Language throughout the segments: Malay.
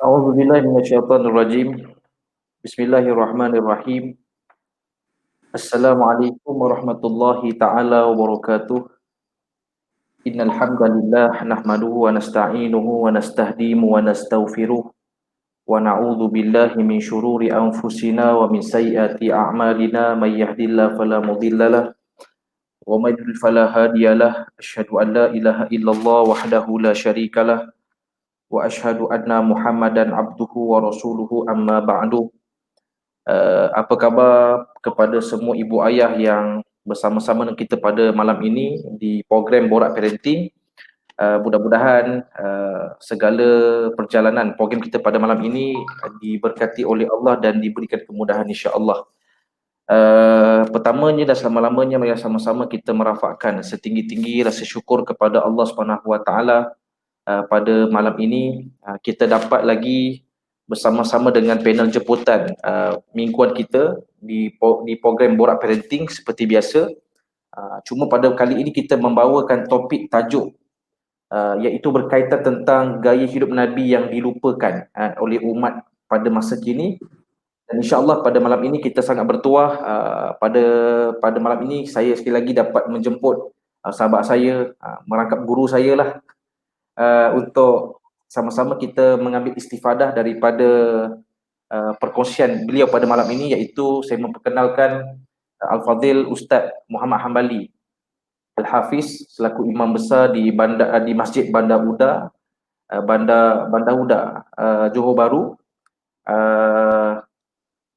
A'udzu billahi minasyaitonir rajim. Bismillahirrahmanirrahim. Assalamualaikum warahmatullahi taala wabarakatuh. Innal hamdalillah nahmaduhu wa nasta'inuhu wa nastahdimu wa nastaghfiruh wa na'udzu billahi min syururi anfusina wa min sayyiati a'malina may yahdihillahu fala mudhillalah wa may yudlil fala hadiyalah. Asyhadu an la ilaha illallah wahdahu la syarikalah wa asyhadu anna Muhammadan abduhu wa rasuluhu amma ba'du. Apa khabar kepada semua ibu ayah yang bersama-sama dengan kita pada malam ini di program Borak Parenting. Mudah-mudahan segala perjalanan program kita pada malam ini diberkati oleh Allah dan diberikan kemudahan insya-Allah. Pertamanya dan selama-lamanya mari sama-sama kita merafakkan setinggi-tinggi rasa syukur kepada Allah Subhanahu Wa Taala pada malam ini kita dapat lagi bersama-sama dengan panel jemputan mingguan kita di program Borak Parenting seperti biasa. Cuma pada kali ini kita membawakan topik tajuk iaitu berkaitan tentang gaya hidup Nabi yang dilupakan oleh umat pada masa kini. Dan insya-Allah pada malam ini kita sangat bertuah pada malam ini saya sekali lagi dapat menjemput sahabat saya, merangkap guru saya lah, untuk sama-sama kita mengambil istifadah daripada perkongsian beliau pada malam ini, iaitu saya memperkenalkan Al-Fadhil Ustaz Muhammad Hambali Al-Hafiz selaku imam besar di Masjid Bandar Uda, Bandar Uda, Johor Bahru.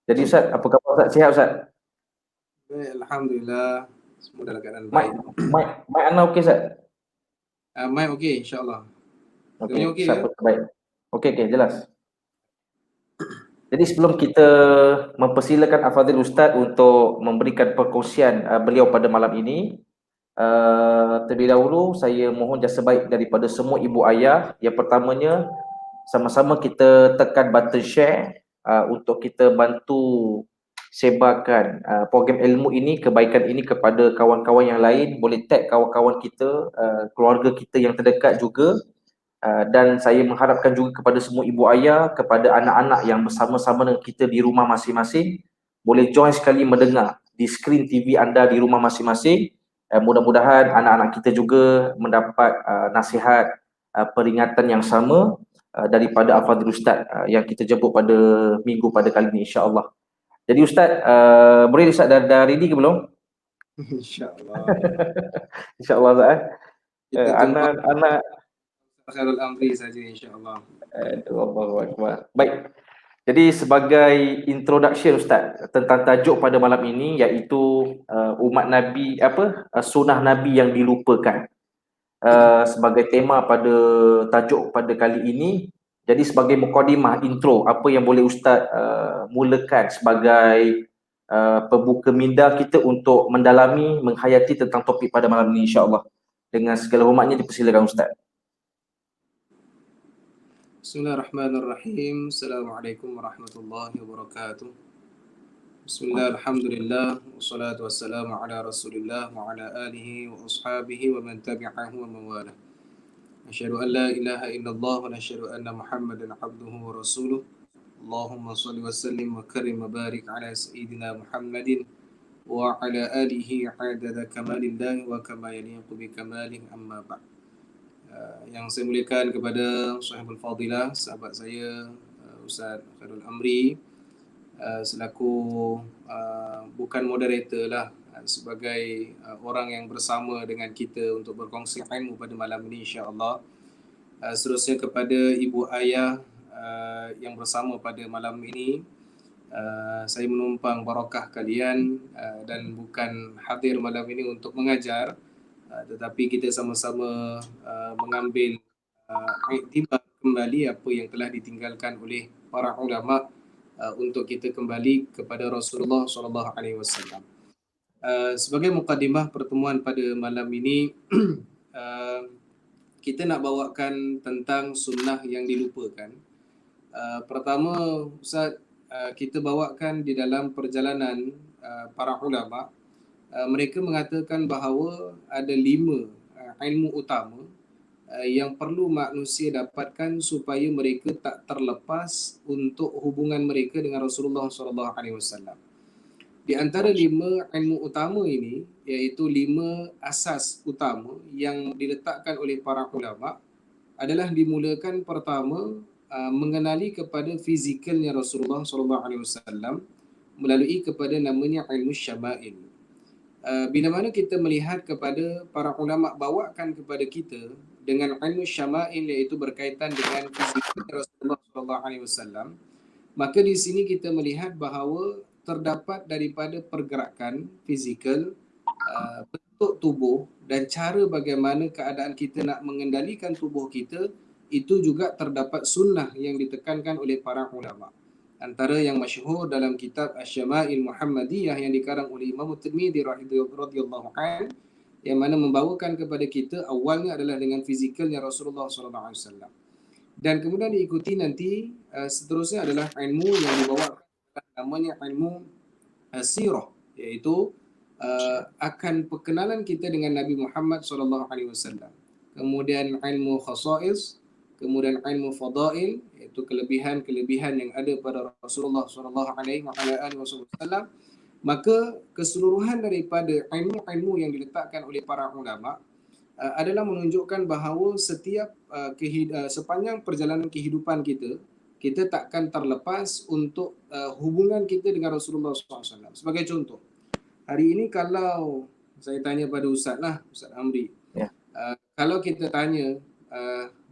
Jadi Ustaz, apa khabar Ustaz? Sihat Ustaz? Baik, Alhamdulillah. Semua dalam keadaan Mic, baik. mic anda okey Ustaz? Mic okey, insyaAllah. Okey, Okey Ustaz ke? baik. Okey, jelas. Jadi sebelum kita mempersilakan Al-Fadhil Ustaz untuk memberikan perkongsian beliau pada malam ini, terlebih dahulu saya mohon jasa baik daripada semua ibu ayah. Yang pertamanya, sama-sama kita tekan button share untuk kita bantu sebarkan program ilmu ini, kebaikan ini kepada kawan-kawan yang lain. Boleh tag kawan-kawan kita, keluarga kita yang terdekat juga. Dan saya mengharapkan juga kepada semua ibu ayah, kepada anak-anak yang bersama-sama dengan kita di rumah masing-masing, boleh join sekali mendengar di skrin TV anda di rumah masing-masing. Mudah-mudahan anak-anak kita juga mendapat nasihat, peringatan yang sama daripada Al-Fadhil Ustaz yang kita jemput pada minggu pada kali ini insya-Allah. Jadi Ustaz, boleh Ustaz dah ready ke belum? InsyaAllah. InsyaAllah Ustaz. Kita tumpang Anak Khairul Amri saja, insyaAllah. Allahu Akbar. Baik. Jadi sebagai introduction Ustaz tentang tajuk pada malam ini, iaitu umat Nabi sunnah Nabi yang dilupakan. Sebagai tema pada tajuk pada kali ini. Jadi sebagai mukadimah intro, apa yang boleh Ustaz mulakan sebagai pembuka minda kita untuk mendalami, menghayati tentang topik pada malam ini insya-Allah. Dengan segala hormatnya dipersilakan Ustaz. Bismillahirrahmanirrahim. Assalamualaikum warahmatullahi wabarakatuh. Bismillah, alhamdulillah, wassalatu wassalamu ala rasulillah wa ala alihi wa ashabihi wa man tabi'ahu wa mawala. Asyhadu an la ilaha illallah wa asyhadu anna Muhammadan abduhu wa rasuluh. Allahumma salli wa sallim wa karim wa barik ala sayyidina Muhammadin wa ala alihi adada kamalillahi wa kama yaliqu bi kamalih, amma ba'd. Yang saya muliakan kepada Sahibul Fadilah, sahabat saya Ustaz Khairul Amri, selaku bukan moderator lah, sebagai orang yang bersama dengan kita untuk berkongsi ilmu pada malam ini insya-Allah. Seterusnya kepada ibu ayah yang bersama pada malam ini, saya menumpang barakah kalian dan bukan hadir malam ini untuk mengajar, tetapi kita sama-sama mengambil iktibar kembali apa yang telah ditinggalkan oleh para ulama untuk kita kembali kepada Rasulullah SAW. Sebagai mukadimah pertemuan pada malam ini, kita nak bawakan tentang sunnah yang dilupakan. Pertama, Ustaz, kita bawakan di dalam perjalanan para ulama. Mereka mengatakan bahawa ada 5 ilmu utama yang perlu manusia dapatkan supaya mereka tak terlepas untuk hubungan mereka dengan Rasulullah SAW. Di antara 5 ilmu utama ini, iaitu 5 asas utama yang diletakkan oleh para ulama, adalah dimulakan pertama mengenali kepada fizikalnya Rasulullah SAW melalui kepada namanya ilmu syama'il. Bila mana kita melihat kepada para ulama bawakan kepada kita dengan ilmu syama'il, iaitu berkaitan dengan fizikalnya Rasulullah SAW, maka di sini kita melihat bahawa terdapat daripada pergerakan fizikal, bentuk tubuh dan cara bagaimana keadaan kita nak mengendalikan tubuh kita, itu juga terdapat sunnah yang ditekankan oleh para ulama. Antara yang masyhur dalam kitab Asy-Syama'il Muhammadiyah yang dikarang oleh Imam Tirmizi radhiyallahu anhu, yang mana membawakan kepada kita awalnya adalah dengan fizikalnya Rasulullah SAW. Dan kemudian diikuti nanti seterusnya adalah ilmu yang dibawa namanya ilmu sirah, iaitu akan perkenalan kita dengan Nabi Muhammad SAW. Kemudian ilmu khasais, kemudian ilmu fadail, iaitu kelebihan-kelebihan yang ada pada Rasulullah SAW. Maka keseluruhan daripada ilmu-ilmu yang diletakkan oleh para ulama adalah menunjukkan bahawa setiap sepanjang perjalanan kehidupan kita, kita takkan terlepas untuk hubungan kita dengan Rasulullah SAW. Sebagai contoh, hari ini kalau saya tanya pada Ustaz Amri, kalau kita tanya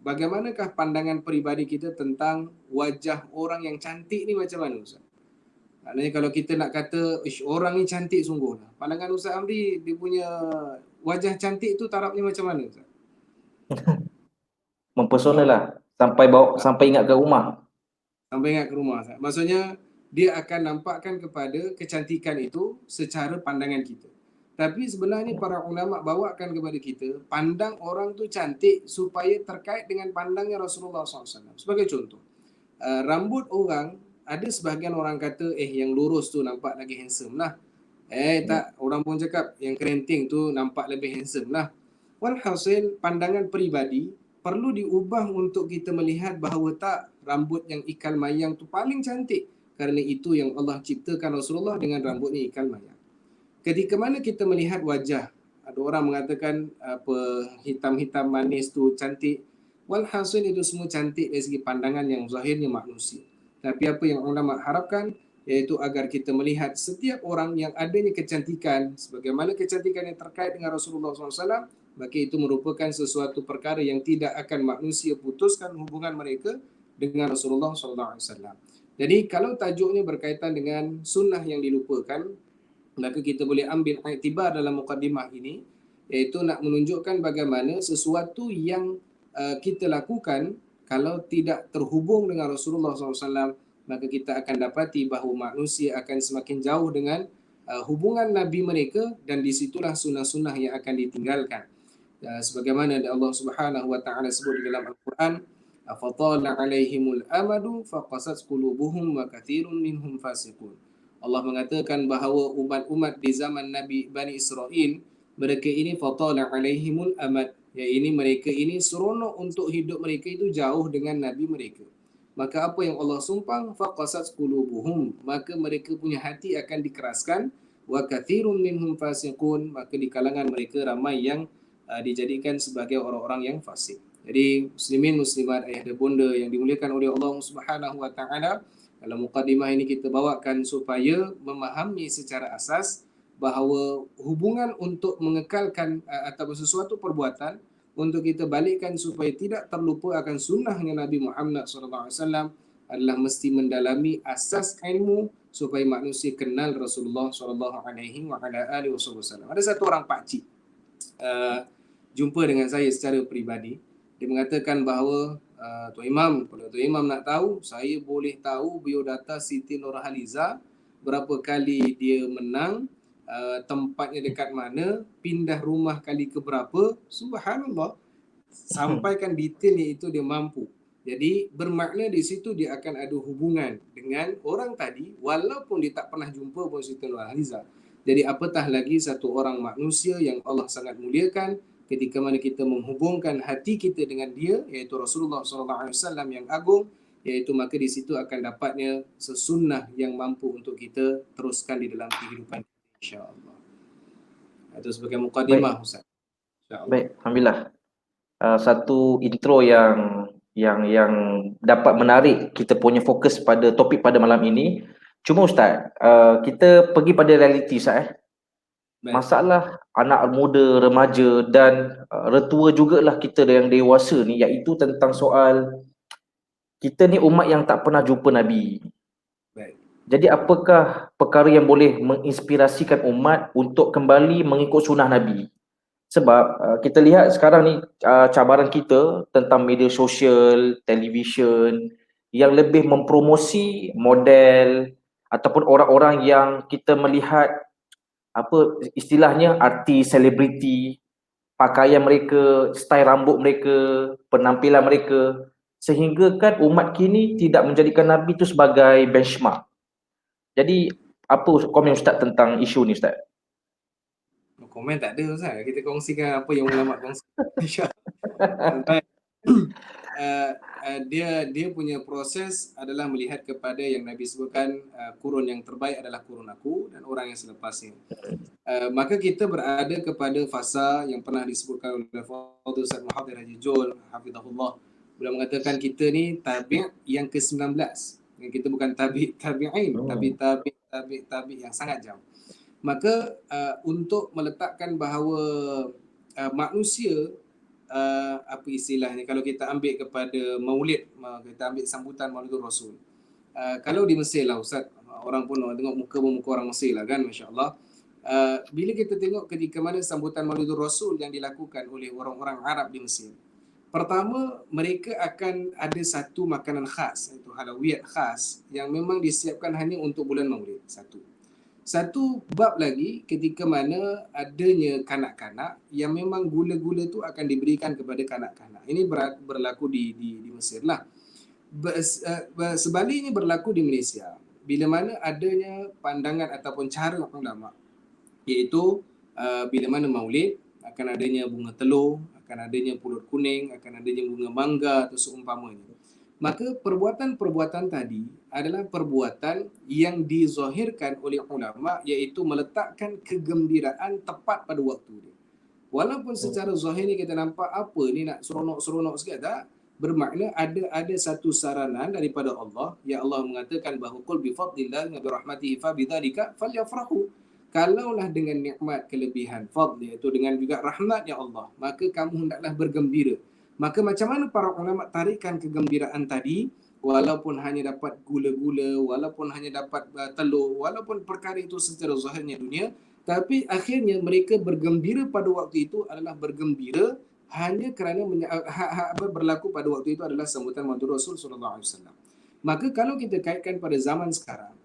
bagaimanakah pandangan peribadi kita tentang wajah orang yang cantik ni macam mana, Ustaz? Maknanya kalau kita nak kata orang ni cantik sungguh lah, pandangan Ustaz Amri, dia punya wajah cantik tu tarafnya macam mana, Ustaz? Mempesona lah, sampai ingat ke rumah. Sampai ingat ke rumah, Ustaz. Maksudnya dia akan nampakkan kepada kecantikan itu secara pandangan kita. Tapi sebenarnya para ulama bawakan kepada kita, pandang orang tu cantik supaya terkait dengan pandangnya Rasulullah SAW. Sebagai contoh, rambut orang, ada sebahagian orang kata, yang lurus tu nampak lagi handsome lah. Tak, orang pun cakap yang kerinting tu nampak lebih handsome lah. Walhasil, pandangan peribadi perlu diubah untuk kita melihat bahawa tak, rambut yang ikal mayang tu paling cantik. Kerana itu yang Allah ciptakan Rasulullah dengan rambutnya ikal mayang. Ketika mana kita melihat wajah, ada orang mengatakan hitam-hitam manis tu cantik. Walhasil itu semua cantik dari segi pandangan yang zahirnya manusia. Tapi apa yang ulama harapkan, iaitu agar kita melihat setiap orang yang adanya kecantikan, sebagaimana kecantikan yang terkait dengan Rasulullah SAW, maka itu merupakan sesuatu perkara yang tidak akan manusia putuskan hubungan mereka dengan Rasulullah SAW. Jadi kalau tajuknya berkaitan dengan sunnah yang dilupakan, maka kita boleh ambil iktibar dalam mukadimah ini, iaitu nak menunjukkan bagaimana sesuatu yang kita lakukan kalau tidak terhubung dengan Rasulullah SAW, maka kita akan dapati bahawa manusia akan semakin jauh dengan hubungan Nabi mereka, dan disitulah sunnah-sunnah yang akan ditinggalkan. Sebagaimana Allah Subhanahu Wa Taala sebut di dalam Al-Quran, afatala alaihimul amadu faqasat qulubuhum wa katsirun minhum fasiqun. Allah mengatakan bahawa umat-umat di zaman Nabi Bani Israel, mereka ini fatala alaihimul amad, mereka ini seronok untuk hidup mereka itu jauh dengan Nabi mereka. Maka apa yang Allah sumpang, faqasat qulubuhum, maka mereka punya hati akan dikeraskan, wa katsirun minhum fasiqun, maka di kalangan mereka ramai yang dijadikan sebagai orang-orang yang fasik. Jadi muslimin muslimat ayah dan bunda yang dimuliakan oleh Allah Subhanahu Wa Taala, dalam mukadimah ini kita bawakan supaya memahami secara asas bahawa hubungan untuk mengekalkan atau sesuatu perbuatan untuk kita balikkan supaya tidak terlupa akan sunnahnya Nabi Muhammad SAW adalah mesti mendalami asas ilmu supaya manusia kenal Rasulullah SAW. Ada satu orang pakcik jumpa dengan saya secara peribadi. Dia mengatakan bahawa Tuan Imam, kalau Tuan Imam nak tahu, saya boleh tahu biodata Siti Nurhaliza, berapa kali dia menang, tempatnya dekat mana, pindah rumah kali ke berapa. Subhanallah, sampaikan detailnya itu dia mampu. Jadi bermakna di situ dia akan ada hubungan dengan orang tadi walaupun dia tak pernah jumpa pun Siti Nurhaliza. Jadi apatah lagi satu orang manusia yang Allah sangat muliakan, ketika mana kita menghubungkan hati kita dengan dia, iaitu Rasulullah SAW yang agung, iaitu maka di situ akan dapatnya sesunnah yang mampu untuk kita teruskan di dalam kehidupan kita, insya-Allah. Itu sebagai Baik, mukadimah Ustaz. Insya-Allah. baik, alhamdulillah. Satu intro yang dapat menarik kita punya fokus pada topik pada malam ini. Cuma Ustaz, kita pergi pada realiti Ustaz. Baik. Masalah anak muda, remaja dan retua jugalah kita yang dewasa ni, iaitu tentang soal kita ni umat yang tak pernah jumpa Nabi. Baik. Jadi apakah perkara yang boleh menginspirasikan umat untuk kembali mengikut sunnah Nabi? Sebab kita lihat sekarang ni cabaran kita tentang media sosial, televisyen yang lebih mempromosi model ataupun orang-orang yang kita melihat apa istilahnya artis, selebriti, pakaian mereka, style rambut mereka, penampilan mereka, sehingga kan umat kini tidak menjadikan Nabi itu sebagai benchmark. Jadi apa komen Ustaz tentang isu ni Ustaz? Komen tak ada Ustaz. Kita kongsikan apa yang ulama kongsi. InsyaAllah. Dia punya proses adalah melihat kepada yang Nabi sebutkan, kurun yang terbaik adalah kurun aku dan orang yang selepasnya. Maka kita berada kepada fasa yang pernah disebutkan oleh Fadil Ustaz Muhammad Haji Jul hafizahullah. Beliau mengatakan kita ni tabi' yang ke-19. Kita bukan tabi'in, tapi tabi' yang sangat jauh. Maka untuk meletakkan bahawa manusia, apa istilahnya, kalau kita ambil kepada maulid, kita ambil sambutan Maulidul Rasul. Kalau di Mesir lah Ustaz, orang pun tengok muka orang Mesir lah kan, masya-Allah. Bila kita tengok ketika mana sambutan Maulidul Rasul yang dilakukan oleh orang-orang Arab di Mesir, pertama mereka akan ada satu makanan khas, iaitu halawiyat khas yang memang disiapkan hanya untuk bulan Maulid. Satu bab lagi ketika mana adanya kanak-kanak yang memang gula-gula tu akan diberikan kepada kanak-kanak. Ini berlaku di Mesir lah. Sebaliknya berlaku di Malaysia. Bila mana adanya pandangan ataupun cara ulama, iaitu bila mana maulid akan adanya bunga telur, akan adanya pulut kuning, akan adanya bunga mangga atau seumpamanya. Maka perbuatan-perbuatan tadi adalah perbuatan yang dizahirkan oleh ulama, iaitu meletakkan kegembiraan tepat pada waktu dia. Walaupun secara zahirnya kita nampak apa ni nak seronok-seronok sikit, tak? Bermakna ada satu saranan daripada Allah, yang Allah mengatakan bahawa qul bi fadlillah wa bi rahmatihi fa bidzalika falyafrahu. Kalaulah dengan nikmat kelebihan fadl, iaitu dengan juga rahmatnya Allah, maka kamu hendaklah bergembira. Maka macam mana para ulama tarikan kegembiraan tadi, walaupun hanya dapat gula-gula, walaupun hanya dapat telur, walaupun perkara itu secara zahirnya dunia, tapi akhirnya mereka bergembira pada waktu itu adalah bergembira hanya kerana berlaku pada waktu itu adalah sambutan Maulid Rasul sallallahu alaihi wasallam. Maka kalau kita kaitkan pada zaman sekarang,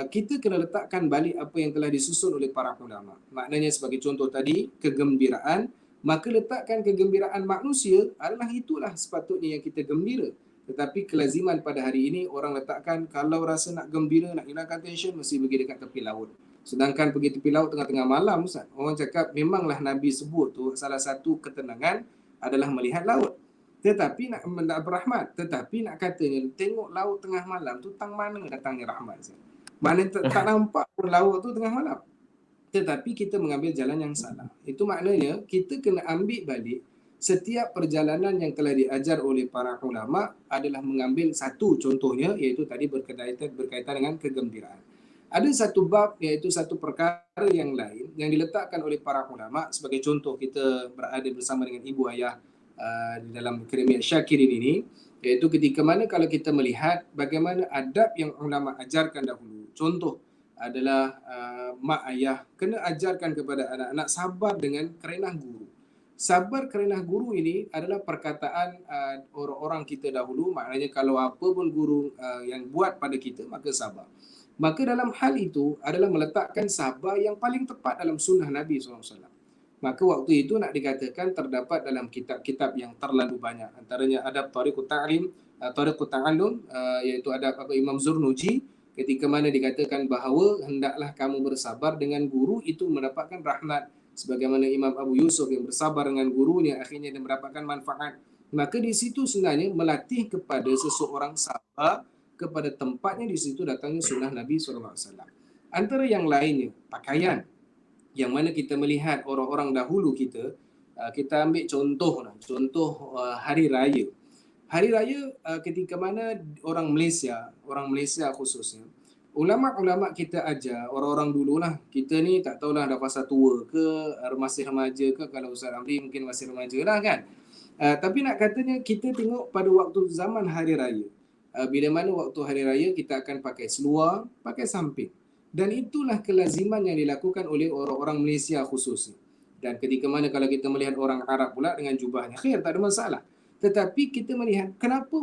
kita kena letakkan balik apa yang telah disusun oleh para ulama. Maknanya sebagai contoh tadi, kegembiraan, maka letakkan kegembiraan manusia adalah itulah sepatutnya yang kita gembira. Tetapi kelaziman pada hari ini orang letakkan kalau rasa nak gembira, nak hilangkan tension, mesti pergi dekat tepi laut. Sedangkan pergi tepi laut tengah-tengah malam, Ustaz, orang cakap memanglah Nabi sebut tu salah satu ketenangan adalah melihat laut. Tetapi nak berrahmat, tetapi nak katanya tengok laut tengah malam tu tang mana datangnya rahmat, Ustaz? Mana tak nampak pun laut tu tengah malam. Tetapi kita mengambil jalan yang salah. Itu maknanya kita kena ambil balik setiap perjalanan yang telah diajar oleh para ulama adalah mengambil satu contohnya, iaitu tadi berkaitan dengan kegembiraan. Ada satu bab, iaitu satu perkara yang lain yang diletakkan oleh para ulama. Sebagai contoh, kita berada bersama dengan ibu ayah di dalam Akademi Syakirin ini, iaitu ketika mana kalau kita melihat bagaimana adab yang ulama ajarkan dahulu. Contoh adalah mak ayah kena ajarkan kepada anak-anak sabar dengan kerenah guru. Sabar kerenah guru ini adalah perkataan orang-orang kita dahulu. Maknanya kalau apa pun guru yang buat pada kita, maka sabar. Maka dalam hal itu adalah meletakkan sabar yang paling tepat dalam sunnah Nabi SAW. Maka waktu itu nak dikatakan terdapat dalam kitab-kitab yang terlalu banyak. Antaranya adab Tariqut Ta'lim, Tariqut Ta'allum, iaitu adab Imam Zurnuji, ketika mana dikatakan bahawa hendaklah kamu bersabar dengan guru itu mendapatkan rahmat sebagaimana Imam Abu Yusuf yang bersabar dengan gurunya, akhirnya dia mendapatkan manfaat. Maka di situ sebenarnya melatih kepada seseorang sabar kepada tempatnya, di situ datangnya sunnah Nabi SAW. Antara yang lainnya, pakaian, yang mana kita melihat orang-orang dahulu kita ambil contoh hari raya. Hari raya ketika mana orang Malaysia khususnya, ulama-ulama kita ajar orang-orang dululah, kita ni tak tahulah dah fasa tua ke masih remaja ke, kalau Ustaz Amri mungkin masih remaja lah kan. Tapi nak katanya kita tengok pada waktu zaman hari raya, bila mana waktu hari raya kita akan pakai seluar, pakai samping. Dan itulah kelaziman yang dilakukan oleh orang-orang Malaysia khususnya. Dan ketika mana kalau kita melihat orang Arab pula dengan jubahnya, khair, tak ada masalah. Tetapi kita melihat kenapa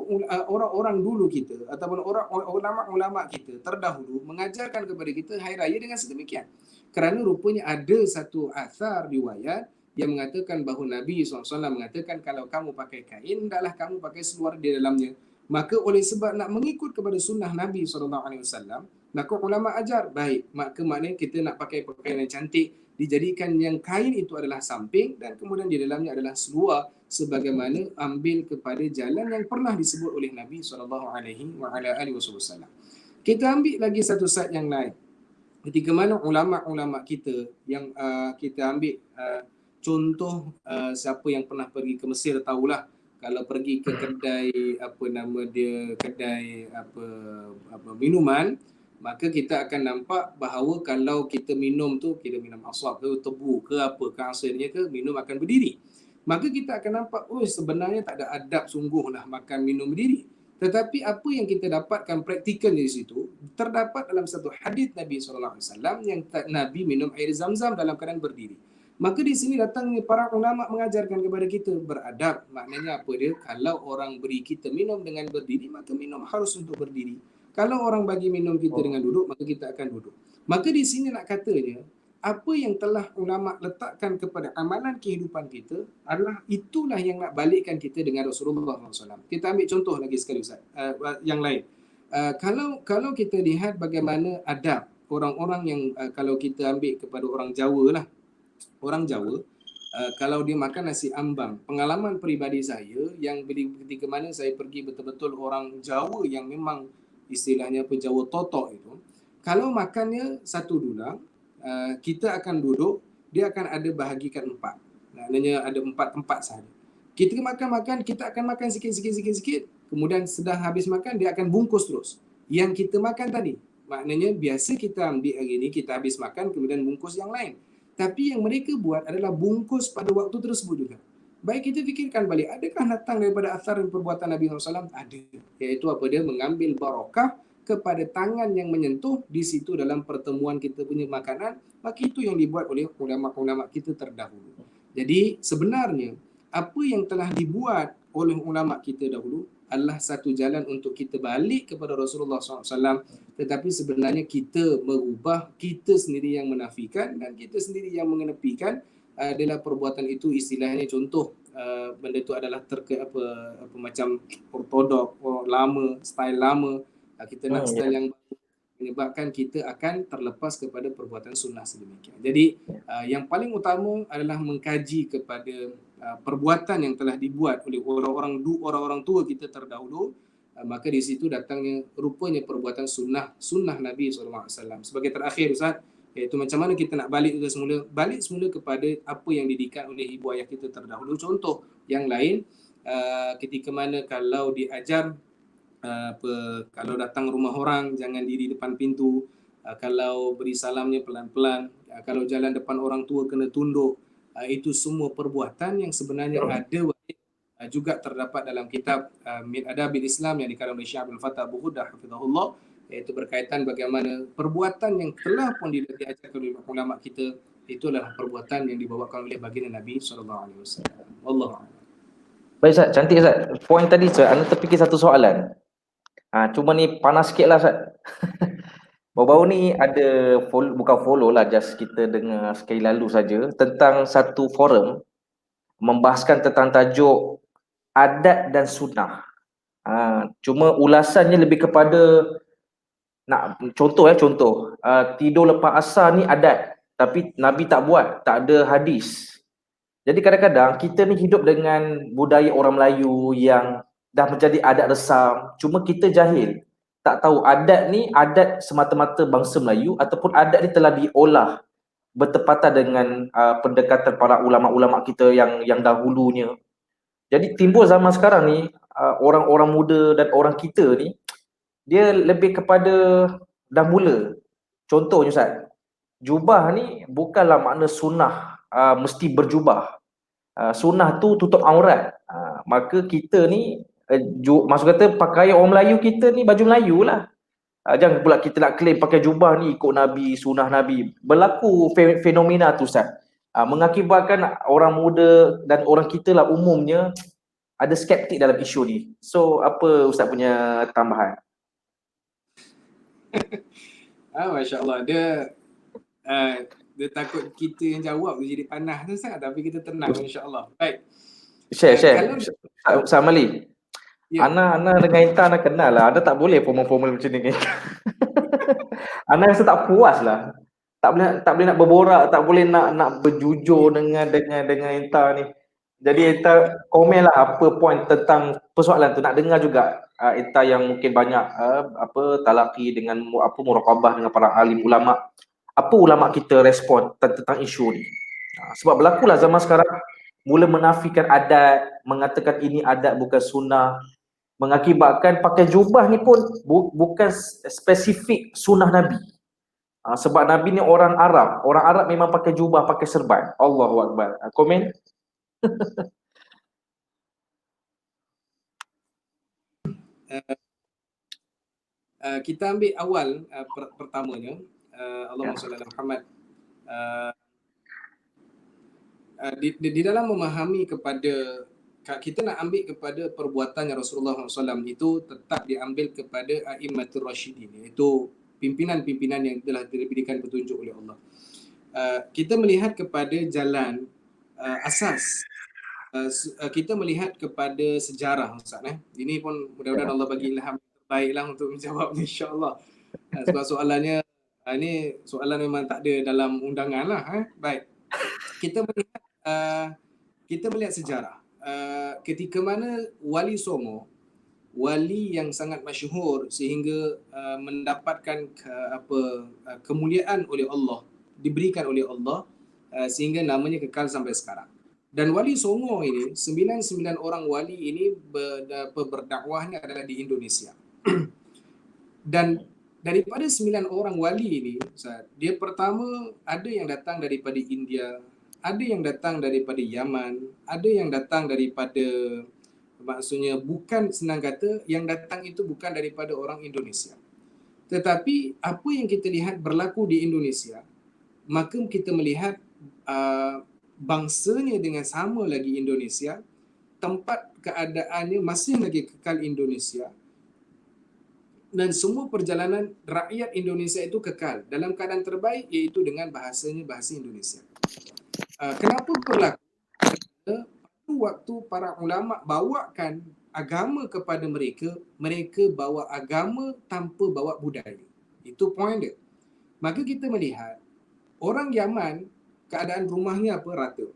orang-orang dulu kita ataupun ulama-ulama kita terdahulu mengajarkan kepada kita hari raya dengan sedemikian. Kerana rupanya ada satu asar riwayat yang mengatakan bahawa Nabi SAW mengatakan kalau kamu pakai kain, hendaklah kamu pakai seluar di dalamnya. Maka oleh sebab nak mengikut kepada sunnah Nabi SAW, maka ulama ajar baik, maka maknanya kita nak pakai pakaian yang cantik, dijadikan yang kain itu adalah samping dan kemudian di dalamnya adalah seluar, sebagaimana ambil kepada jalan yang pernah disebut oleh Nabi SAW. Kita ambil lagi satu sat yang lain. Ketika mana ulama-ulama kita yang kita ambil contoh, siapa yang pernah pergi ke Mesir tahulah, kalau pergi ke kedai kedai minuman, maka kita akan nampak bahawa kalau kita minum tu, kita minum aswab ke tebu ke apa ke hasilnya ke, minum akan berdiri. Maka kita akan nampak, sebenarnya tak ada adab sungguhlah makan minum berdiri. Tetapi apa yang kita dapatkan praktikal di situ, terdapat dalam satu hadis Nabi SAW yang Nabi minum air zam-zam dalam keadaan berdiri. Maka di sini datangnya para ulama mengajarkan kepada kita beradab. Maknanya apa dia? Kalau orang beri kita minum dengan berdiri, maka minum harus untuk berdiri. Kalau orang bagi minum kita dengan duduk, maka kita akan duduk. Maka di sini nak katanya, apa yang telah ulama letakkan kepada amalan kehidupan kita adalah itulah yang nak balikkan kita dengan Rasulullah SAW. Kita ambil contoh lagi sekali Ustaz, yang lain. Kalau kita lihat bagaimana adab orang-orang yang kalau kita ambil kepada orang Jawa lah. Orang Jawa, kalau dia makan nasi ambang, pengalaman peribadi saya yang ketika mana saya pergi betul-betul orang Jawa yang memang istilahnya Jawa totok itu, kalau makannya satu dulang, kita akan duduk, dia akan ada bahagikan 4. Maknanya ada 4 tempat sahaja. Kita makan, kita akan makan sikit, kemudian sedang habis makan, dia akan bungkus terus. Yang kita makan tadi, maknanya biasa kita ambil hari ini, kita habis makan, kemudian bungkus yang lain. Tapi yang mereka buat adalah bungkus pada waktu tersebut juga. Baik kita fikirkan balik, adakah datang daripada asar dan perbuatan Nabi SAW? Ada. Iaitu apa dia? Mengambil barakah kepada tangan yang menyentuh di situ dalam pertemuan kita punya makanan. Maka itu yang dibuat oleh ulama-ulama kita terdahulu. Jadi sebenarnya apa yang telah dibuat oleh ulama kita dahulu adalah satu jalan untuk kita balik kepada Rasulullah SAW, tetapi sebenarnya kita merubah, kita sendiri yang menafikan dan kita sendiri yang mengenepikan adalah perbuatan itu. Istilahnya contoh, benda itu adalah macam ortodok, lama, style lama, kita nak style yang baru, menyebabkan kita akan terlepas kepada perbuatan sunnah sedemikian. Jadi yang paling utama adalah mengkaji kepada perbuatan yang telah dibuat oleh orang-orang tua kita terdahulu, maka di situ datangnya rupanya perbuatan sunnah Nabi SAW. Sebagai terakhir Ustaz, iaitu macam mana kita nak balik semula kepada apa yang didikan oleh ibu ayah kita terdahulu. Contoh yang lain, ketika mana kalau diajar kalau datang rumah orang jangan diri depan pintu, kalau beri salamnya pelan-pelan, kalau jalan depan orang tua kena tunduk. Itu semua perbuatan yang sebenarnya ada juga terdapat dalam kitab Min Adabil Islam yang dikarang oleh Syekh Abdul Fattah Abu Hudah hafizahullah, iaitu berkaitan bagaimana perbuatan yang telah pun diajarkan oleh ulama kita itu adalah perbuatan yang dibawakan oleh baginda Nabi SAW. Wallahu a'lam. Baik Ustaz, cantik Ustaz. Poin tadi Ustaz, anda terfikir satu soalan. Cuma ni panas sikit lah Ustaz. Baru-baru ni ada bukan follow lah, just kita dengar sekali lalu saja tentang satu forum membahaskan tentang tajuk adat dan sunnah. Cuma ulasannya lebih kepada contoh tidur lepas asar ni adat, tapi Nabi tak buat, tak ada hadis. Jadi kadang-kadang kita ni hidup dengan budaya orang Melayu yang dah menjadi adat resam, cuma kita jahil. Tak tahu adat ni adat semata-mata bangsa Melayu ataupun adat ni telah diolah bertepatan dengan pendekatan para ulama-ulama kita yang dahulunya. Jadi timbul zaman sekarang ni orang-orang muda dan orang kita ni dia lebih kepada dah mula. Contohnya Ustaz, jubah ni bukanlah makna sunnah mesti berjubah. Sunnah tu tutup aurat. Maka kita ni maksud kata pakaian orang Melayu kita ni baju Melayu lah. Jangan pula kita nak claim pakai jubah ni ikut Nabi, sunnah Nabi. Berlaku fenomena tu Ustaz. Mengakibatkan orang muda dan orang kita lah umumnya ada skeptik dalam isu ni. So apa Ustaz punya tambahan? Masya Allah, dia takut kita yang jawab dia jadi panas tu Ustaz, tapi kita tenang insya-Allah. Baik. Share. Kalau Ustaz Mali. Ya. Ana dengan Intan Ana kenal lah. Ana tak boleh formal-formal macam ni. Ana rasa tak puas lah. Tak boleh nak berborak, tak boleh nak berjujur dengan Intan ni. Jadi Intan komen lah apa point tentang persoalan tu. Nak dengar juga Intan yang mungkin banyak talaqi dengan muraqabah dengan para alim ulama. Apa ulama kita respon tentang isu ni? Sebab berlakulah zaman sekarang mula menafikan adat, mengatakan ini adat bukan sunnah, mengakibatkan pakai jubah ni pun bukan spesifik sunnah Nabi. Sebab Nabi ni orang Arab memang pakai jubah, pakai serban. Allahu Akbar. Komen? Kita ambil awal pertamanya, Allahumma salli ala Muhammad. Di dalam memahami kepada, kita nak ambil kepada perbuatan Rasulullah SAW itu tetap diambil kepada A'immatul Rasyidin, iaitu pimpinan-pimpinan yang telah diberikan petunjuk oleh Allah. Kita melihat kepada jalan asas, kita melihat kepada sejarah Ustaz. Ini pun mudah-mudahan Allah bagi ilham terbaiklah untuk menjawab insya-Allah. Sebab soalannya ini soalan memang tak ada dalam undangan lah. Baik. Kita melihat sejarah. Ketika mana Wali Songo, wali yang sangat masyhur sehingga mendapatkan kemuliaan oleh Allah, diberikan oleh Allah sehingga namanya kekal sampai sekarang. Dan Wali Songo ini, 99 orang wali ini berdakwahnya adalah di Indonesia. Dan daripada 9 orang wali ini, dia pertama ada yang datang daripada India, ada yang datang daripada Yaman, ada yang datang daripada, maksudnya bukan senang kata yang datang itu bukan daripada orang Indonesia. Tetapi apa yang kita lihat berlaku di Indonesia, maka kita melihat bangsanya dengan sama lagi Indonesia, tempat keadaannya masih lagi kekal Indonesia, dan semua perjalanan rakyat Indonesia itu kekal dalam keadaan terbaik, iaitu dengan bahasanya bahasa Indonesia. Kenapa berlaku? Pada waktu para ulama bawakan agama kepada mereka, mereka bawa agama tanpa bawa budaya. Itu poin dia. Maka kita melihat orang Yaman, keadaan rumahnya apa? Rata.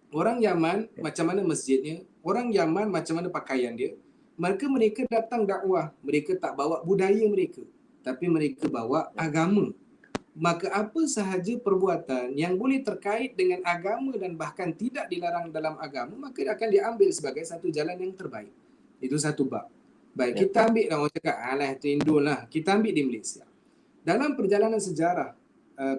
Orang Yaman macam mana masjidnya, orang Yaman macam mana pakaian dia. Maka mereka datang dakwah, mereka tak bawa budaya mereka, tapi mereka bawa agama. Maka apa sahaja perbuatan yang boleh terkait dengan agama dan bahkan tidak dilarang dalam agama, maka akan diambil sebagai satu jalan yang terbaik. Itu satu bab. Baik, kita ambil lah, orang cakap alah itu Indon lah, kita ambil di Malaysia. Dalam perjalanan sejarah,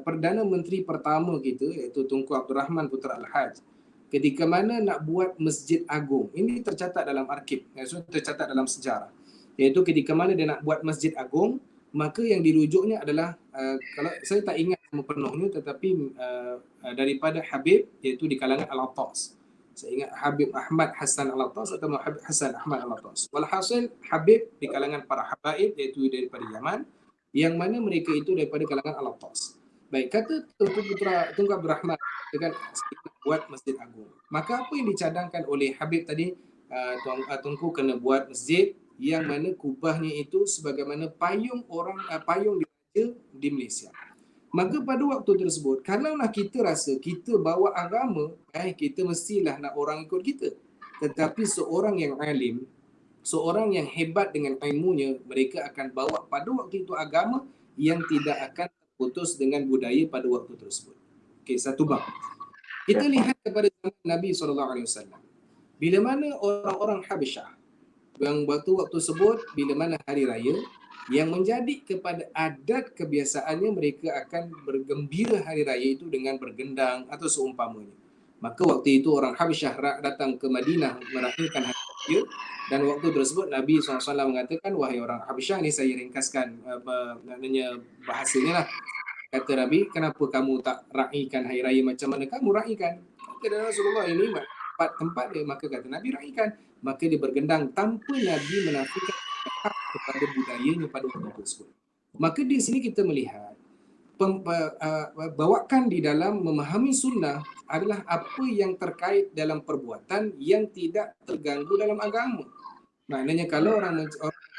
Perdana Menteri pertama kita, iaitu Tunku Abdul Rahman Putra Al-Haj, ketika mana nak buat Masjid Agung, ini tercatat dalam arsip, tercatat dalam sejarah, iaitu ketika mana dia nak buat Masjid Agung, maka yang dirujuknya adalah, kalau saya tak ingat nama penuhnya, tetapi daripada Habib, iaitu di kalangan Al-Attas. Saya ingat Habib Ahmad Hassan Al-Attas atau Habib Hassan Ahmad Al-Attas. Walhasil Habib di kalangan para habaib, iaitu daripada Yaman, yang mana mereka itu daripada kalangan Al-Attas. Baik, kata Tunku Abdul Rahman dengan buat Masjid Agung. Maka apa yang dicadangkan oleh Habib tadi, Tunku kena buat masjid yang mana kubahnya itu sebagaimana payung diraja di Malaysia. Maka pada waktu tersebut, kalaulah kita rasa kita bawa agama, kita mestilah nak orang ikut kita. Tetapi seorang yang alim, seorang yang hebat dengan ilmunya, mereka akan bawa pada waktu itu agama yang tidak akan terputus dengan budaya pada waktu tersebut. Okey, satu bab. Kita lihat kepada zaman Nabi SAW. Bila mana orang-orang Habasyah, yang waktu tersebut, bila mana hari raya, yang menjadi kepada adat kebiasaannya mereka akan bergembira hari raya itu dengan bergendang atau seumpamanya. Maka waktu itu orang Habasyah datang ke Madinah merayakan hari raya, dan waktu tersebut Nabi SAW mengatakan, wahai orang Habasyah, ni saya ringkaskan maknanya bahasanya lah. Kata Nabi, kenapa kamu tak raikan hari raya macam mana kamu raikan? Kata Rasulullah, ini tempat dia. Maka kata Nabi, raikan. Maka dia bergendang tanpa Nabi menafikan hak kepada budayanya pada waktu tersebut. Maka di sini kita melihat bawakan di dalam memahami sunnah adalah apa yang terkait dalam perbuatan yang tidak terganggu dalam agama. Maknanya kalau orang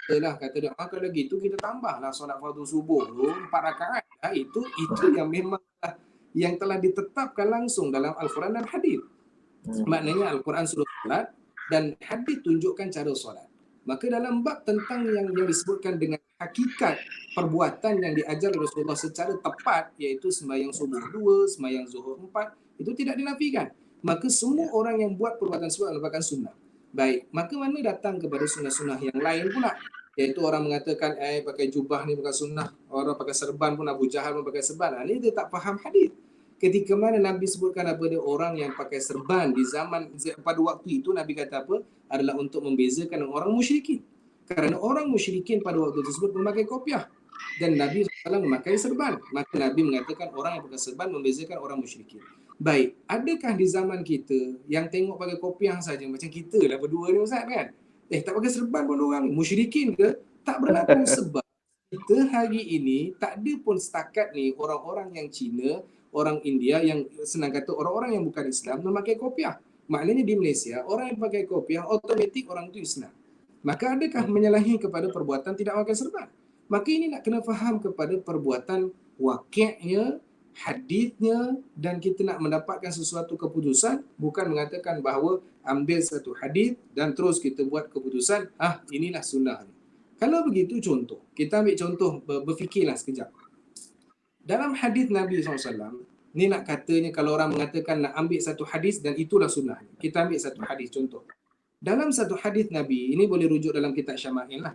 kata dia, kalau gitu kita tambahlah solat fardu subuh tu 4 rakaat. Itu yang memang yang telah ditetapkan langsung dalam Al-Quran dan hadis. Maknanya Al-Quran suruh solat dan hadis tunjukkan cara solat. Maka dalam bab tentang yang disebutkan dengan hakikat perbuatan yang diajar Rasulullah secara tepat, iaitu sembahyang subuh 2, sembahyang zuhur 4, itu tidak dinafikan. Maka semua orang yang buat perbuatan tersebut merupakan sunnah. Baik, maka mana datang kepada sunnah-sunnah yang lain pula, iaitu orang mengatakan pakai jubah ni bukan sunnah, orang pakai serban pun, Abu Jahal pun pakai serban. Ini dia tak faham hadis. Ketika mana Nabi sebutkan apa dia orang yang pakai serban di zaman pada waktu itu, Nabi kata apa? Adalah untuk membezakan orang musyrikin. Kerana orang musyrikin pada waktu tersebut memakai kopiah dan Nabi SAW memakai serban. Maka Nabi mengatakan orang yang pakai serban membezakan orang musyrikin. Baik, adakah di zaman kita yang tengok pakai kopiah saja macam kita lah berdua ni Ustaz kan? Tak pakai serban pun orang ni musyrikin ke? Tak berlaku sebab kita hari ini tak ada pun setakat ni orang-orang yang Cina, orang India yang senang kata orang-orang yang bukan Islam memakai kopiah. Maknanya di Malaysia orang yang pakai kopiah automatik orang itu Islam. Maka adakah menyalahi kepada perbuatan tidak pakai serban? Maka ini nak kena faham kepada perbuatan waqi'nya, hadisnya, dan kita nak mendapatkan sesuatu keputusan, bukan mengatakan bahawa ambil satu hadis dan terus kita buat keputusan, inilah sunnah. Kalau begitu contoh, kita ambil contoh, berfikirlah sekejap. Dalam hadis Nabi SAW, ni nak katanya kalau orang mengatakan nak ambil satu hadis dan itulah sunnah. Kita ambil satu hadis contoh. Dalam satu hadis Nabi, ini boleh rujuk dalam kitab Syama'il lah.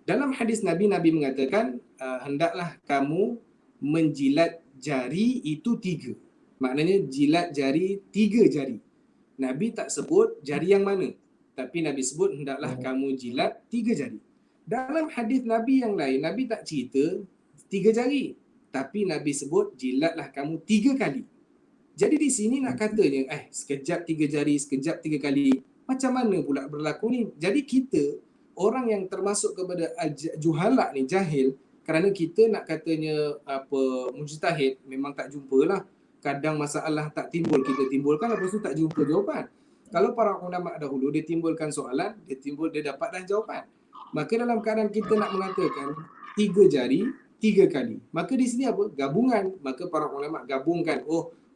Dalam hadis Nabi mengatakan, hendaklah kamu menjilat jari itu 3. Maknanya jilat jari 3 jari. Nabi tak sebut jari yang mana. Tapi Nabi sebut hendaklah kamu jilat 3 jari. Dalam hadis Nabi yang lain, Nabi tak cerita 3 jari. Tapi Nabi sebut jilatlah kamu 3 kali. Jadi di sini nak katanya, sekejap 3 jari, sekejap 3 kali. Macam mana pula berlaku ni? Jadi kita, orang yang termasuk kepada juhalak ni, jahil, kerana kita nak katanya mujtahid, memang tak jumpalah. Kadang masalah tak timbul, kita timbulkan, lepas tu tak jumpa jawapan. Kalau para ulama dahulu, dia timbulkan soalan, dia dapat dah jawapan. Maka dalam keadaan kita nak mengatakan 3 jari, 3 kali. Maka di sini apa? Gabungan. Maka para ulama gabungkan,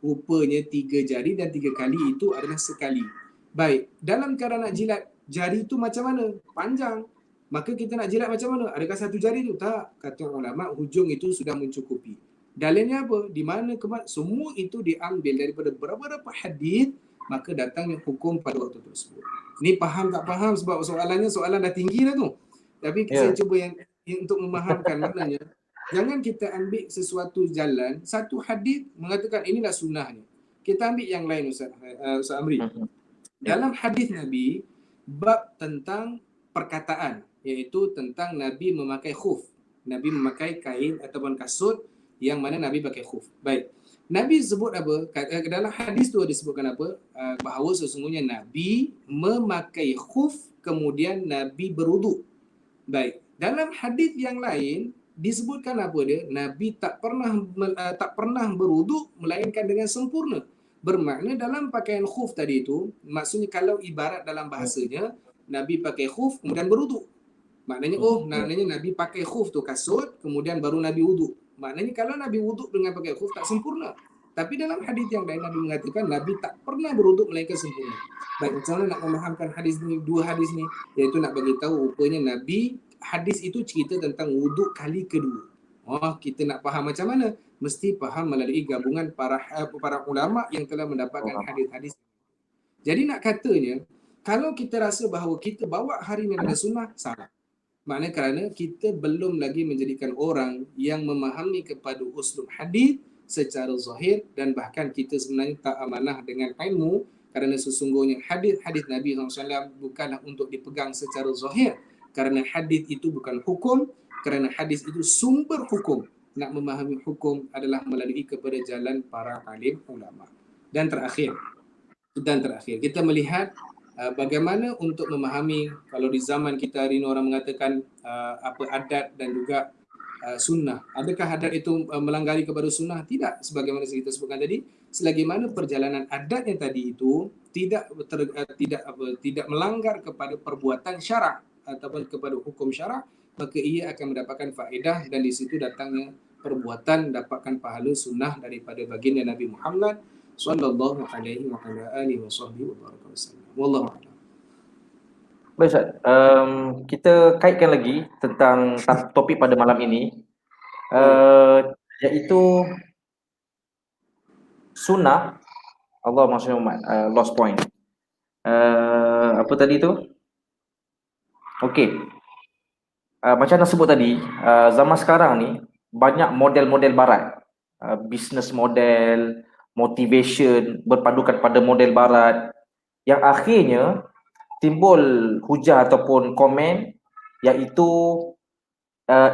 rupanya 3 jari dan 3 kali itu adalah sekali. Baik, dalam keadaan nak jilat, jari itu macam mana? Panjang. Maka kita nak jilat macam mana? Adakah 1 jari itu? Tak. Kata ulama, hujung itu sudah mencukupi. Dalilnya apa? Di mana semua itu diambil daripada beberapa hadis, maka datangnya hukum pada waktu tersebut. Ini faham tak faham? Sebab soalan dah tinggi dah tu. Tapi saya cuba yang untuk memahamkan maknanya, jangan kita ambil sesuatu jalan, satu hadis mengatakan inilah sunnahnya. Kita ambil yang lain Ustaz Amri. Dalam hadis Nabi, bab tentang perkataan, iaitu tentang Nabi memakai khuf. Nabi memakai kain ataupun kasut yang mana Nabi pakai khuf. Baik. Nabi sebut apa? Dalam hadis tu disebutkan apa? Bahawa sesungguhnya Nabi memakai khuf, kemudian Nabi berwuduk. Baik. Dalam hadis yang lain disebutkan apa dia? Nabi tak pernah berwuduk melainkan dengan sempurna. Bermakna dalam pakaian khuf tadi itu, maksudnya kalau ibarat dalam bahasanya, Nabi pakai khuf kemudian berwuduk. Maknanya maknanya Nabi pakai khuf tu kasut, kemudian baru Nabi wuduk. Maknanya kalau Nabi wuduk dengan pakai khuf tak sempurna. Tapi dalam hadis yang lain Nabi mengatakan Nabi tak pernah berwuduk melainkan sempurna. Baik, macam mana nak memahamkan hadis ni, dua hadis ni? Iaitu nak bagi tahu rupanya Nabi, hadis itu cerita tentang wuduk kali kedua. Oh, kita nak faham macam mana? Mesti faham melalui gabungan para ulama yang telah mendapatkan hadis-hadis. Jadi nak katanya, kalau kita rasa bahawa kita bawa hari ni adalah sunnah, salah. Maknanya kerana kita belum lagi menjadikan orang yang memahami kepada uslub hadis secara zahir, dan bahkan kita sebenarnya tak amanah dengan ilmu, kerana sesungguhnya hadis-hadis Nabi SAW bukanlah untuk dipegang secara zahir, kerana hadis itu bukan hukum, kerana hadis itu sumber hukum. Nak memahami hukum adalah melalui kepada jalan para alim ulama. Dan terakhir kita melihat bagaimana untuk memahami, kalau di zaman kita hari ini orang mengatakan apa adat dan juga sunnah. Adakah adat itu melanggari kepada sunnah? Tidak, sebagaimana kita sebutkan tadi, selagi mana perjalanan adatnya tadi itu tidak melanggar kepada perbuatan syarak ataupun kepada hukum syarak, maka ia akan mendapatkan faedah, dan di situ datangnya perbuatan dapatkan pahala sunnah daripada baginda Nabi Muhammad sallallahu alaihi wa ala alihi wa sahbihi wa baraka wasallam. Wallahu a'lam. Baik Ustaz, kita kaitkan lagi tentang topik pada malam ini, iaitu sunnah Allah maksudnya Muhammad, lost point. Apa tadi tu? Okey. Macam nak sebut tadi, zaman sekarang ni banyak model-model barat, business model, motivation berpadukan pada model barat, yang akhirnya timbul hujah ataupun komen, iaitu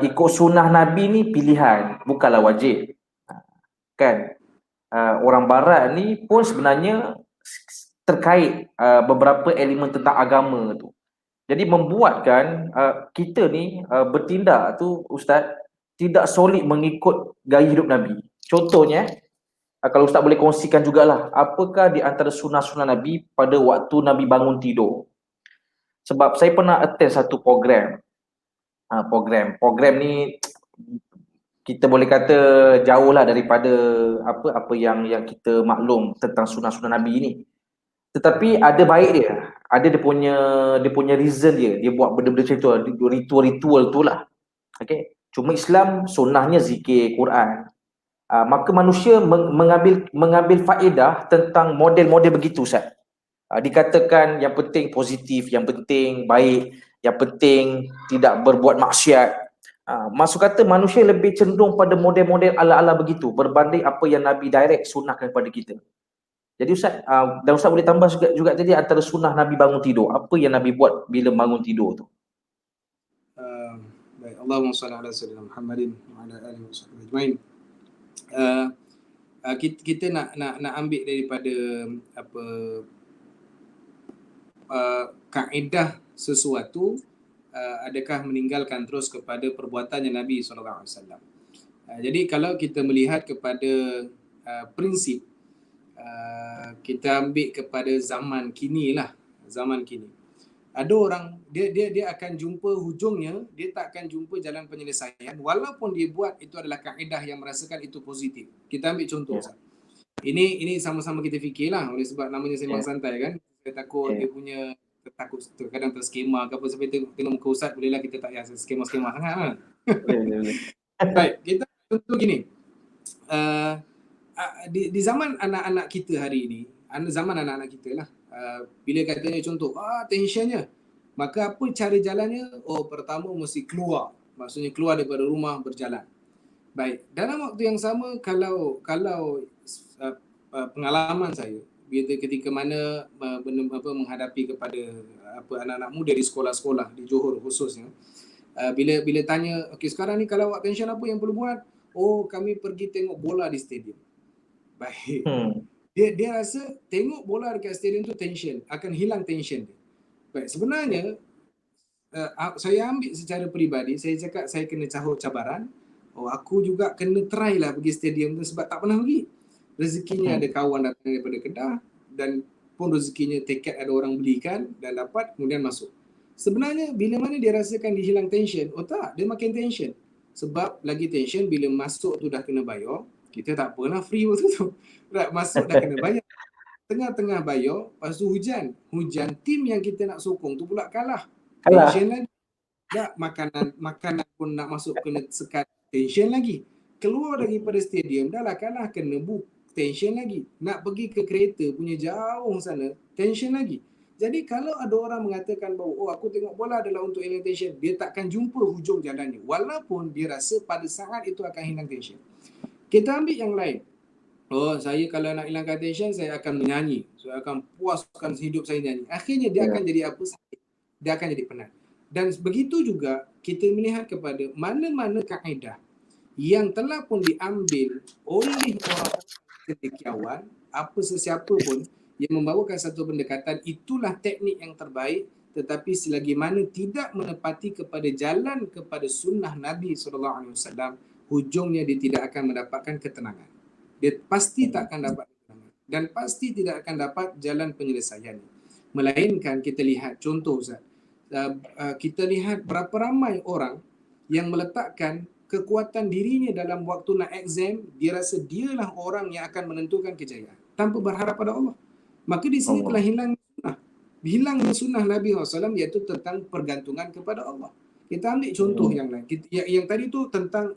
ikut sunnah Nabi ni pilihan, bukanlah wajib. Kan? Orang barat ni pun sebenarnya terkait beberapa elemen tentang agama tu. Jadi membuatkan kita ni bertindak tu Ustaz tidak solid mengikut gaya hidup Nabi. Contohnya, kalau Ustaz boleh kongsikan jugalah, apakah di antara sunnah-sunnah Nabi pada waktu Nabi bangun tidur? Sebab saya pernah attend satu program ni, kita boleh kata jauh lah daripada apa yang kita maklum tentang sunnah-sunnah Nabi ni. Tetapi ada baik dia, ada dia punya reason dia buat benda-benda macam tu, ritual tu lah. Okay. Cuma Islam sunnahnya zikir Quran. Maka manusia mengambil faedah tentang model-model begitu Ustaz. Dikatakan yang penting positif, yang penting baik, yang penting tidak berbuat maksiat. Maksud kata manusia lebih cenderung pada model-model ala-ala begitu berbanding apa yang Nabi direct sunnahkan kepada kita. Jadi Ustaz, dan Ustaz boleh tambah juga tadi antara sunnah Nabi bangun tidur. Apa yang Nabi buat bila bangun tidur tu? Baik, Allahumma salli ala sayyidina Muhammadin wa ala alihi wa sahbihi ajmain. Kita nak ambil daripada kaedah sesuatu, adakah meninggalkan terus kepada perbuatannya Nabi SAW. Jadi kalau kita melihat kepada prinsip, kita ambil kepada zaman kini lah, zaman kini. Ada orang dia akan jumpa hujungnya, dia tak akan jumpa jalan penyelesaian walaupun dia buat itu adalah kaedah yang merasakan itu positif. Kita ambil contoh. Ini sama-sama kita fikirlah, oleh sebab namanya sembang santai kan. Saya takut dia punya kadang terskema ke apa, sampai tengok muka Ustaz bolehlah kita tak payah skema-skema sangat kan. Baik, kita contoh gini. Di zaman anak-anak kita hari ini, zaman anak-anak kita lah, bila katanya contoh tensionnya, maka apa cara jalannya? Pertama mesti keluar, maksudnya keluar daripada rumah berjalan. Baik, dalam waktu yang sama kalau pengalaman saya ketika mana menghadapi kepada anak-anak muda di sekolah-sekolah di Johor khususnya, bila tanya, okey sekarang ni kalau awak tension apa yang perlu buat? Kami pergi tengok bola di stadium. Baik. Dia rasa tengok bola dekat stadium tu tension, akan hilang tension dia. Baik, sebenarnya saya ambil secara peribadi, saya cakap saya kena cabaran. Aku juga kena try lah pergi stadium tu sebab tak pernah pergi. Rezekinya ada kawan datang daripada Kedah, dan pun rezekinya tiket ada orang belikan dan dapat, kemudian masuk. Sebenarnya bila mana dia rasakan dia hilang tension? Tak, dia makin tension. Sebab lagi tension bila masuk tu dah kena bayar, kita tak pernah free waktu tu. Masuk dah kena bayar. Tengah-tengah bayar, lepas tu hujan. Hujan, tim yang kita nak sokong tu pula kalah. Kalah. Tension lagi. Tak, makanan pun nak masuk kena sekat, tension lagi. Keluar daripada stadium, dah lah kalah, kena book, tension lagi. Nak pergi ke kereta punya jauh sana, tension lagi. Jadi kalau ada orang mengatakan bahawa oh aku tengok bola adalah untuk hilang tension, dia takkan jumpa hujung jalannya. Walaupun dia rasa pada saat itu akan hilang tension. Kita ambil yang lain. Oh, saya kalau nak hilangkan tension, saya akan menyanyi. Saya akan puaskan hidup saya nyanyi. Akhirnya dia akan jadi apa? Dia akan jadi penat. Dan begitu juga kita melihat kepada mana-mana kaedah yang telah pun diambil oleh orang cendekiawan, apa sesiapa pun yang membawakan satu pendekatan, itulah teknik yang terbaik, tetapi selagi mana tidak menepati kepada jalan kepada sunnah Nabi SAW, hujungnya dia tidak akan mendapatkan ketenangan. Dia pasti tak akan dapat ketenangan dan pasti tidak akan dapat jalan penyelesaian. Melainkan kita lihat contoh Ustaz, kita lihat berapa ramai orang yang meletakkan kekuatan dirinya dalam waktu nak exam, dia rasa dialah orang yang akan menentukan kejayaan tanpa berharap pada Allah. Maka di sini telah hilangnya sunnah Nabi SAW, iaitu tentang pergantungan kepada Allah. Kita ambil contoh yang lain. Yang tadi tu tentang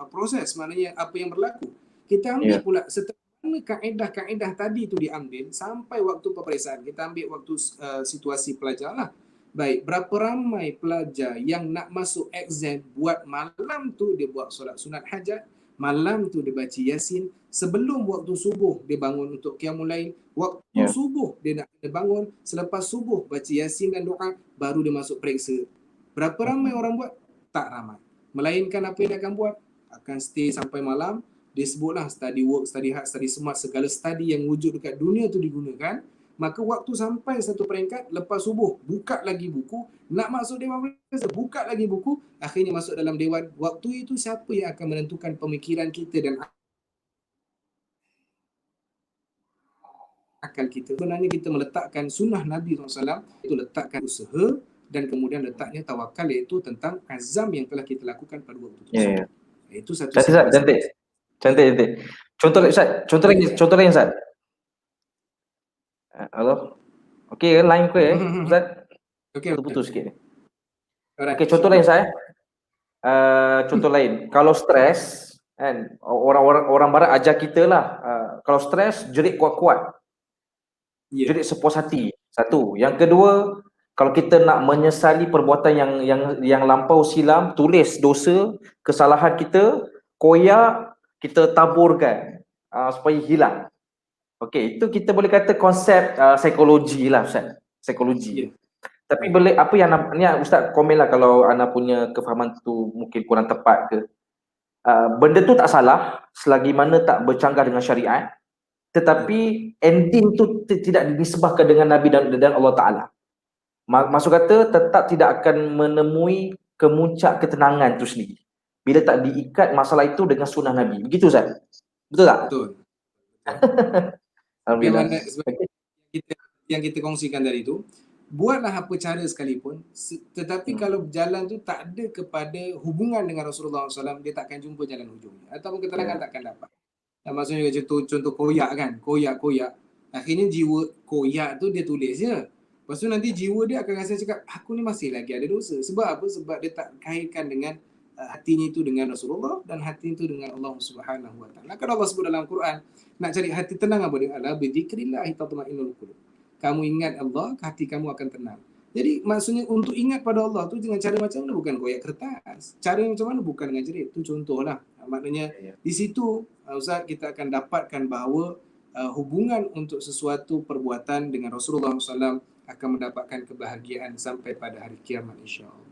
proses, maknanya apa yang berlaku. Kita ambil pula setelah kaedah-kaedah tadi tu diambil sampai waktu peperiksaan. Kita ambil waktu situasi pelajar lah. Baik, berapa ramai pelajar yang nak masuk exam buat malam tu dia buat solat sunat hajat, malam tu dia baca Yasin, sebelum waktu subuh dia bangun untuk qiyamul lail, waktu subuh dia nak bangun, selepas subuh baca Yasin dan doa, baru dia masuk periksa. Berapa ramai orang buat? Tak ramai. Melainkan apa yang dia akan buat? Akan stay sampai malam. Dia sebutlah study work, study hard, study smart, segala study yang wujud dekat dunia tu digunakan. Maka waktu sampai satu peringkat, lepas subuh, buka lagi buku, nak masuk dewan periksa, buka lagi buku, akhirnya masuk dalam dewan. Waktu itu siapa yang akan menentukan pemikiran kita dan akal kita? Sebenarnya kita meletakkan sunnah Nabi SAW, itu letakkan usaha dan kemudian letaknya tawakal, iaitu tentang azam yang telah kita lakukan pada waktu itu. Itu satu cantik. Contoh lain Ustaz. Halo. Okey, line clear Ustaz. Okey, putus sikit. Okey, contoh lain saya. Contoh lain. Kalau stres kan, orang barat ajar kita lah, kalau stres jerit kuat-kuat. Jerit sepuas hati. Satu. Yang kedua, kalau kita nak menyesali perbuatan yang lampau silam, tulis dosa, kesalahan kita, koyak, kita taburkan supaya hilang. Okey, itu kita boleh kata konsep psikologi lah Ustaz. Psikologi. Tapi boleh apa yang ni Ustaz komen lah kalau anda punya kefahaman tu mungkin kurang tepat ke. Benda tu tak salah selagi mana tak bercanggah dengan syariat, tetapi ending tu tidak dinisbahkan dengan Nabi dan Allah Ta'ala. Maksud kata tetap tidak akan menemui kemuncak ketenangan tu sendiri bila tak diikat masalah itu dengan sunnah Nabi. Begitu Ustaz? Betul tak? Betul. Alhamdulillah. Yang kita kongsikan tadi tu, buatlah apa cara sekalipun, tetapi kalau jalan tu tak ada kepada hubungan dengan Rasulullah SAW, dia takkan jumpa jalan hujungnya, ataupun keterangan takkan dapat. Dan maksudnya contoh koyak kan, koyak. Akhirnya jiwa koyak tu dia tulis je. Lepas tu nanti jiwa dia akan rasa cakap, aku ni masih lagi ada dosa. Sebab apa? Sebab dia tak kaitkan dengan hatinya itu dengan Rasulullah dan hati itu dengan Allah Subhanahu Wa Taala. Kan Allah sebut dalam Quran, nak cari hati tenang apa dia? Ala bi dzikrillah tatma'innul qulub. Kamu ingat Allah, hati kamu akan tenang. Jadi maksudnya untuk ingat pada Allah tu dengan cara macam mana? Bukan koyak kertas. Cara macam mana? Bukan dengan jerit. Itu contohlah. Maknanya di situ Ustaz kita akan dapatkan bahawa hubungan untuk sesuatu perbuatan dengan Rasulullah SAW akan mendapatkan kebahagiaan sampai pada hari kiamat insya-Allah.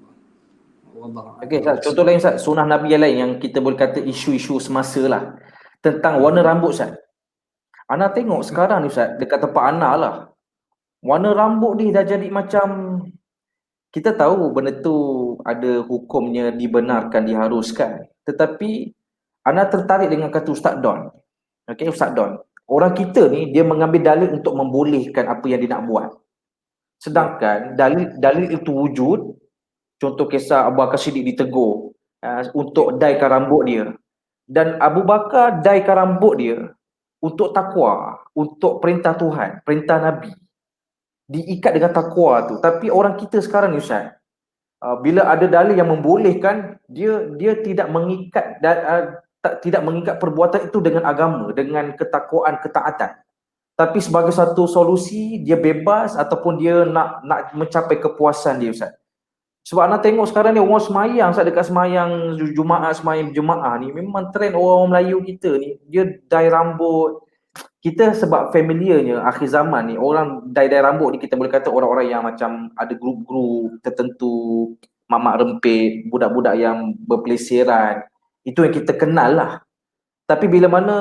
Okey, contoh lain Ustaz, sunnah Nabi yang lain yang kita boleh kata isu-isu semasa lah, tentang warna rambut Ustaz. Ana tengok sekarang ni Ustaz, dekat tempat Ana lah, warna rambut ni dah jadi macam, kita tahu benda tu ada hukumnya, dibenarkan, diharuskan, tetapi Ana tertarik dengan kata Ustaz Don. Okey, Ustaz Don, orang kita ni dia mengambil dalil untuk membolehkan apa yang dia nak buat, sedangkan dalil itu wujud. Contoh kisah Abu Bakar Siddiq ditegur, untuk dyekan rambut dia. Dan Abu Bakar dyekan rambut dia untuk takwa, untuk perintah Tuhan, perintah Nabi. Diikat dengan takwa tu. Tapi orang kita sekarang ni Ustaz, bila ada dalil yang membolehkan, dia tidak mengikat tidak mengikat perbuatan itu dengan agama, dengan ketakwaan, ketaatan. Tapi sebagai satu solusi, dia bebas ataupun dia nak mencapai kepuasan dia Ustaz. Sebab anak tengok sekarang ni orang semayang, Ustaz, dekat semayang Jumaat, semayang Jumaat ni memang trend orang Melayu kita ni, dia dye rambut. Kita sebab familiarnya akhir zaman ni, orang dye rambut ni kita boleh kata orang-orang yang macam ada grup-grup tertentu, mamak rempit, budak-budak yang berpelesiran. Itu yang kita kenal lah. Tapi bila mana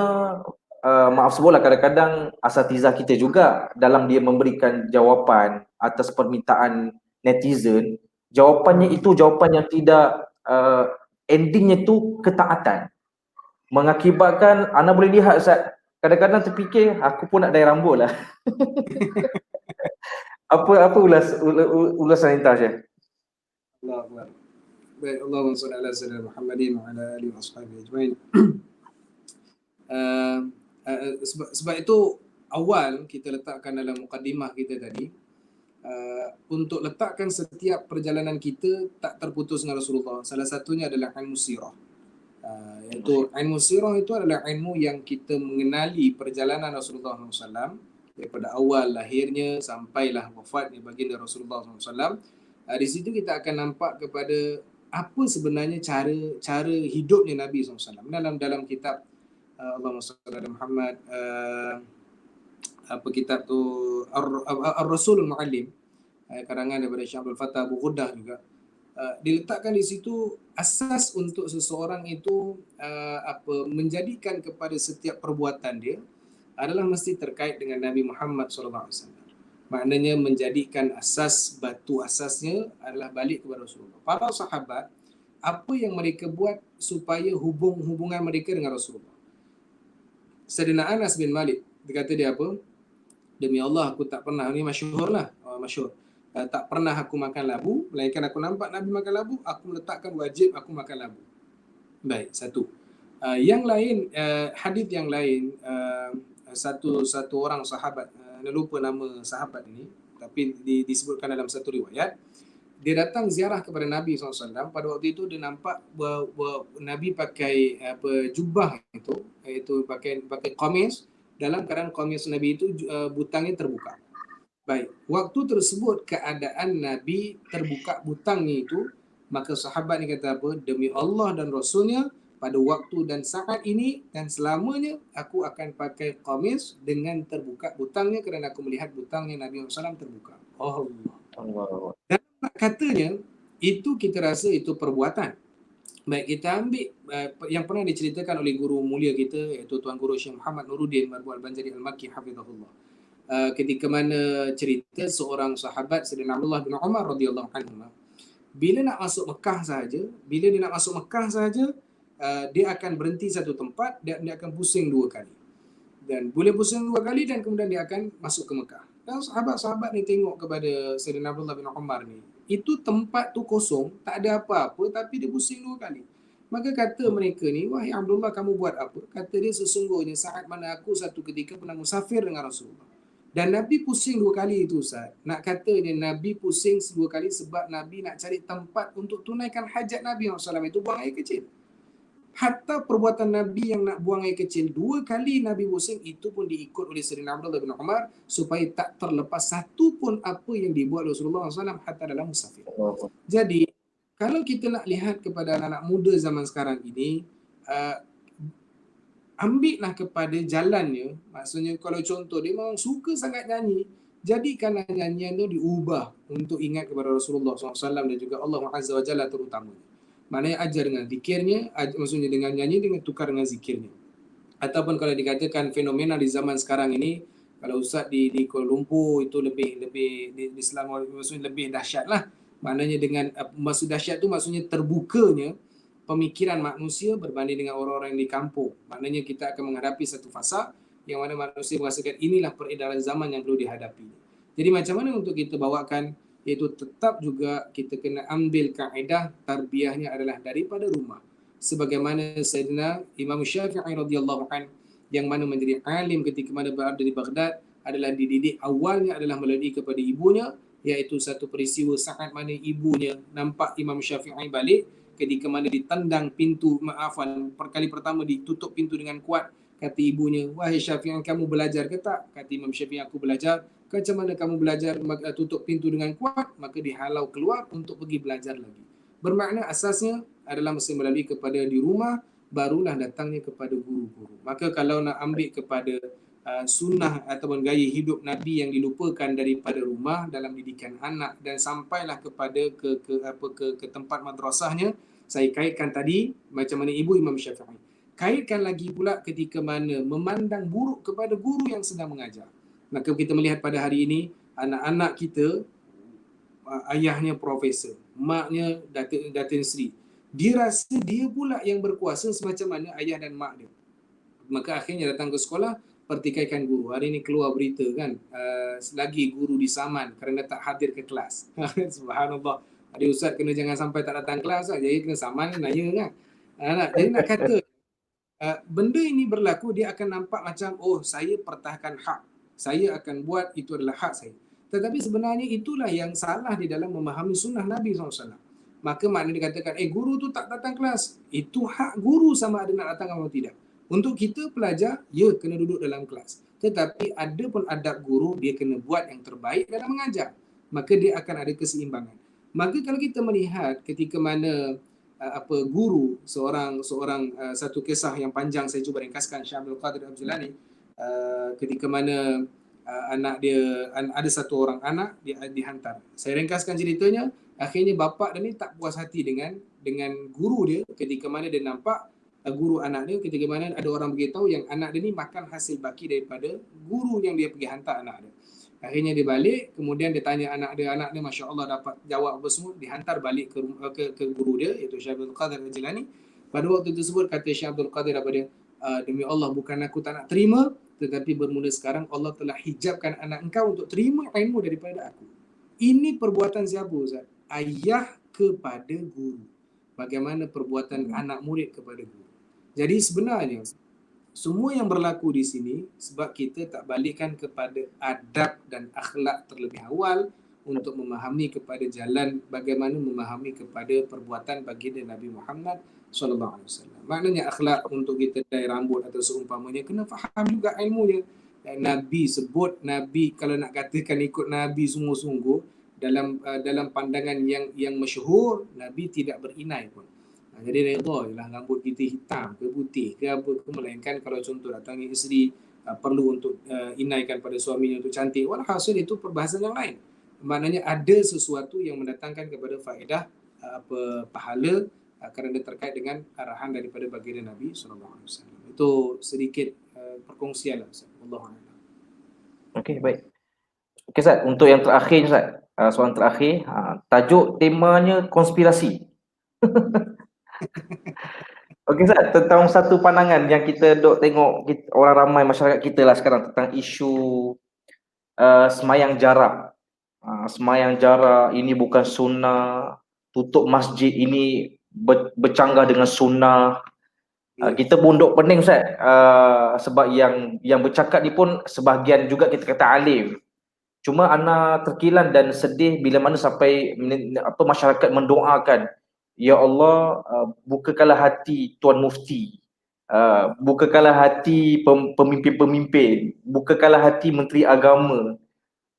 maaf sebelah, kadang-kadang asatizah kita juga dalam dia memberikan jawapan atas permintaan netizen, jawapannya itu jawapan yang tidak endingnya tu ketaatan. Mengakibatkan anda boleh lihat Ustaz, kadang-kadang terfikir aku pun nak dye rambut lah. apa ulasan Intas ya? Allah Akbar. Baik, Allahumma salli ala sayyidina Muhammadin wa ala alihi wa ashabihi ajmain. Sebab itu awal kita letakkan dalam mukadimah kita tadi, untuk letakkan setiap perjalanan kita tak terputus dengan Rasulullah. Salah satunya adalah ilmu sirah. Iaitu ilmu sirah itu adalah ilmu yang kita mengenali perjalanan Rasulullah SAW daripada awal lahirnya sampailah wafatnya baginda Rasulullah SAW. Di situ kita akan nampak kepada apa sebenarnya cara hidupnya Nabi SAW. Dalam kitab Allahumma salli ala Muhammad, apa kitab tu, Ar-Rasulul Muallim, karangan daripada Syekh Abdul Fattah Abu Ghuddah juga, diletakkan di situ asas untuk seseorang itu menjadikan kepada setiap perbuatan dia adalah mesti terkait dengan Nabi Muhammad SAW. Maknanya menjadikan asas, batu asasnya adalah balik kepada Rasulullah. Para sahabat, apa yang mereka buat supaya hubungan mereka dengan Rasulullah. Sayyidina Anas bin Malik, dia kata dia apa? Demi Allah aku tak pernah, ni masyhur lah, masyhur. Tak pernah aku makan labu, melainkan aku nampak Nabi makan labu, aku meletakkan wajib aku makan labu. Baik, satu. Yang lain, hadis yang lain, satu orang sahabat, saya lupa nama sahabat ini, tapi disebutkan dalam satu riwayat, dia datang ziarah kepada Nabi SAW. Pada waktu itu dia nampak Nabi pakai jubah itu, iaitu pakai qamis. Dalam keadaan qamis Nabi itu butangnya terbuka. Baik, waktu tersebut keadaan Nabi terbuka butangnya itu, maka sahabat ni kata apa? Demi Allah dan Rasulnya, pada waktu dan saat ini dan selamanya aku akan pakai qamis dengan terbuka butangnya kerana aku melihat butangnya Nabi SAW terbuka. Oh Allah. Dan katanya itu kita rasa itu perbuatan. Baik, kita ambil yang pernah diceritakan oleh guru mulia kita, iaitu Tuan Guru Syekh Muhammad Nuruddin Marbu Al-Banjari Al-Makki hafizahullah. Ketika mana cerita seorang sahabat Sayyidina Abdullah bin Umar radhiyallahu anhu, bila dia nak masuk Mekah saja, dia akan berhenti satu tempat dan dia akan pusing 2 kali. Dan boleh pusing 2 kali dan kemudian dia akan masuk ke Mekah. Dan sahabat-sahabat ni tengok kepada Sayyidina Abdullah bin Umar ni, itu tempat tu kosong, tak ada apa-apa, tapi dia pusing 2 kali. Maka kata mereka ni, wahai Abdullah, kamu buat apa? Kata dia, sesungguhnya saat mana aku satu ketika pernah musafir dengan Rasulullah. Dan Nabi pusing 2 kali itu Ustaz. Nak katanya Nabi pusing 2 kali sebab Nabi nak cari tempat untuk tunaikan hajat Nabi SAW, itu buang air kecil. Hatta perbuatan Nabi yang nak buang air kecil 2 kali Nabi pusing, itu pun diikut oleh Sayyidina Abdullah bin Umar supaya tak terlepas satu pun apa yang dibuat Rasulullah SAW hatta dalam musafir. Jadi kalau kita nak lihat kepada anak-anak muda zaman sekarang ini, ambillah kepada jalannya. Maksudnya kalau contoh dia memang suka sangat nyanyi, jadikanlah nyanyian itu diubah untuk ingat kepada Rasulullah SAW dan juga Allah Azza wa Jalla terutamanya. Maknanya ajar dengan zikirnya, maksudnya dengan nyanyi dengan tukar dengan zikirnya. Ataupun kalau dikatakan fenomena di zaman sekarang ini, kalau Ustaz di Kuala Lumpur itu lebih di Selangor maksudnya lebih dahsyat lah. Maknanya dengan maksud dahsyat tu maksudnya terbukanya pemikiran manusia berbanding dengan orang-orang yang di kampung. Maknanya kita akan menghadapi satu fasa yang mana manusia merasakan inilah peredaran zaman yang perlu dihadapi. Jadi macam mana untuk kita bawakan iaitu tetap juga kita kena ambil kaedah tarbiyahnya adalah daripada rumah. Sebagaimana Sayyidina Imam Syafi'i radhiyallahu anhu yang mana menjadi alim ketika mana berada di Baghdad adalah dididik awalnya adalah melalui kepada ibunya, iaitu satu peristiwa saat mana ibunya nampak Imam Syafi'i balik ketika mana ditendang pintu, kali pertama ditutup pintu dengan kuat. Kata ibunya, wahai Syafi'i, kamu belajar ke tak? Kata Imam Syafi'i, aku belajar. Macam mana kamu belajar tutup pintu dengan kuat? Maka dihalau keluar untuk pergi belajar lagi. Bermakna asasnya adalah mesti melalui kepada di rumah, barulah datangnya kepada guru-guru. Maka kalau nak ambil kepada sunnah ataupun gaya hidup Nabi yang dilupakan daripada rumah dalam didikan anak dan sampailah kepada ke tempat madrasahnya, saya kaitkan tadi macam mana ibu Imam Syafi'i. Kaitkan lagi pula ketika mana memandang buruk kepada guru yang sedang mengajar. Maka kita melihat pada hari ini, anak-anak kita, ayahnya profesor, maknya Datin Sri. Dia rasa dia pula yang berkuasa semacam mana ayah dan mak dia. Maka akhirnya datang ke sekolah, pertikaikan guru. Hari ini keluar berita kan, selagi guru disaman kerana tak hadir ke kelas. Subhanallah. Ada ustaz kena jangan sampai tak datang kelas, jadi kena saman, naya kan. Jadi nak kata, benda ini berlaku, dia akan nampak macam, oh saya pertahankan hak, saya akan buat, itu adalah hak saya. Tetapi sebenarnya itulah yang salah di dalam memahami sunnah Nabi SAW. Maka maknanya dikatakan, guru tu tak datang kelas. Itu hak guru sama ada nak datang atau tidak. Untuk kita pelajar, ya kena duduk dalam kelas. Tetapi ada pun adab guru, dia kena buat yang terbaik dalam mengajar. Maka dia akan ada keseimbangan. Maka kalau kita melihat ketika mana guru seorang satu kisah yang panjang saya cuba ringkaskan, Syekh Abdul Qadir Al-Jilani, ketika mana anak dia, ada satu orang anak dia dihantar. Saya ringkaskan ceritanya, akhirnya bapa dia ni tak puas hati dengan guru dia ketika mana dia nampak guru anak dia, ketika mana ada orang beritahu yang anak dia ni makan hasil baki daripada guru yang dia pergi hantar anak dia. Akhirnya dia balik, kemudian dia tanya anak dia Masya Allah dapat jawab apa semua, dihantar balik ke guru dia, iaitu Syekh Abdul Qadir Al-Jilani. Pada waktu tersebut kata Syekh Abdul Qadir apa dia, demi Allah bukan aku tak nak terima, tetapi bermula sekarang Allah telah hijabkan anak engkau untuk terima ilmu daripada aku. Ini perbuatan siapa Ustaz? Ayah kepada guru. Bagaimana perbuatan anak murid kepada guru. Jadi sebenarnya semua yang berlaku di sini sebab kita tak balikkan kepada adab dan akhlak terlebih awal untuk memahami kepada jalan bagaimana memahami kepada perbuatan baginda Nabi Muhammad SAW. Maknanya akhlak untuk kita dai rambut atau seumpamanya kena faham juga ilmunya. Nabi sebut, Nabi kalau nak katakan ikut Nabi sungguh-sungguh dalam pandangan yang masyhur, Nabi tidak berinai pun. Jadi redha je lah rambut kita hitam ke putih ke apa ke, melainkan kalau contoh datangnya isteri perlu untuk inaikan pada suaminya untuk cantik, walhasil itu perbahasan yang lain. Maknanya ada sesuatu yang mendatangkan kepada faedah pahala kerana terkait dengan arahan daripada baginda Nabi SAW. Itu sedikit perkongsian lah Ustaz. Wallahu a'lam. Okey, baik. Okey Ustaz, untuk yang terakhir Ustaz, soalan terakhir, tajuk temanya konspirasi. Okey Ustaz, tentang satu pandangan yang kita dok tengok orang ramai masyarakat kita lah sekarang tentang isu semayang jarak. Semayang jarak ini bukan sunnah, tutup masjid ini bercanggah dengan sunnah. Kita pun dok pening Ustaz, sebab yang bercakap ni pun sebahagian juga kita kata alim. Cuma ana terkilan dan sedih bila mana sampai masyarakat mendoakan, ya Allah, bukakanlah hati Tuan Mufti, bukakanlah hati pemimpin-pemimpin, bukakanlah hati Menteri Agama,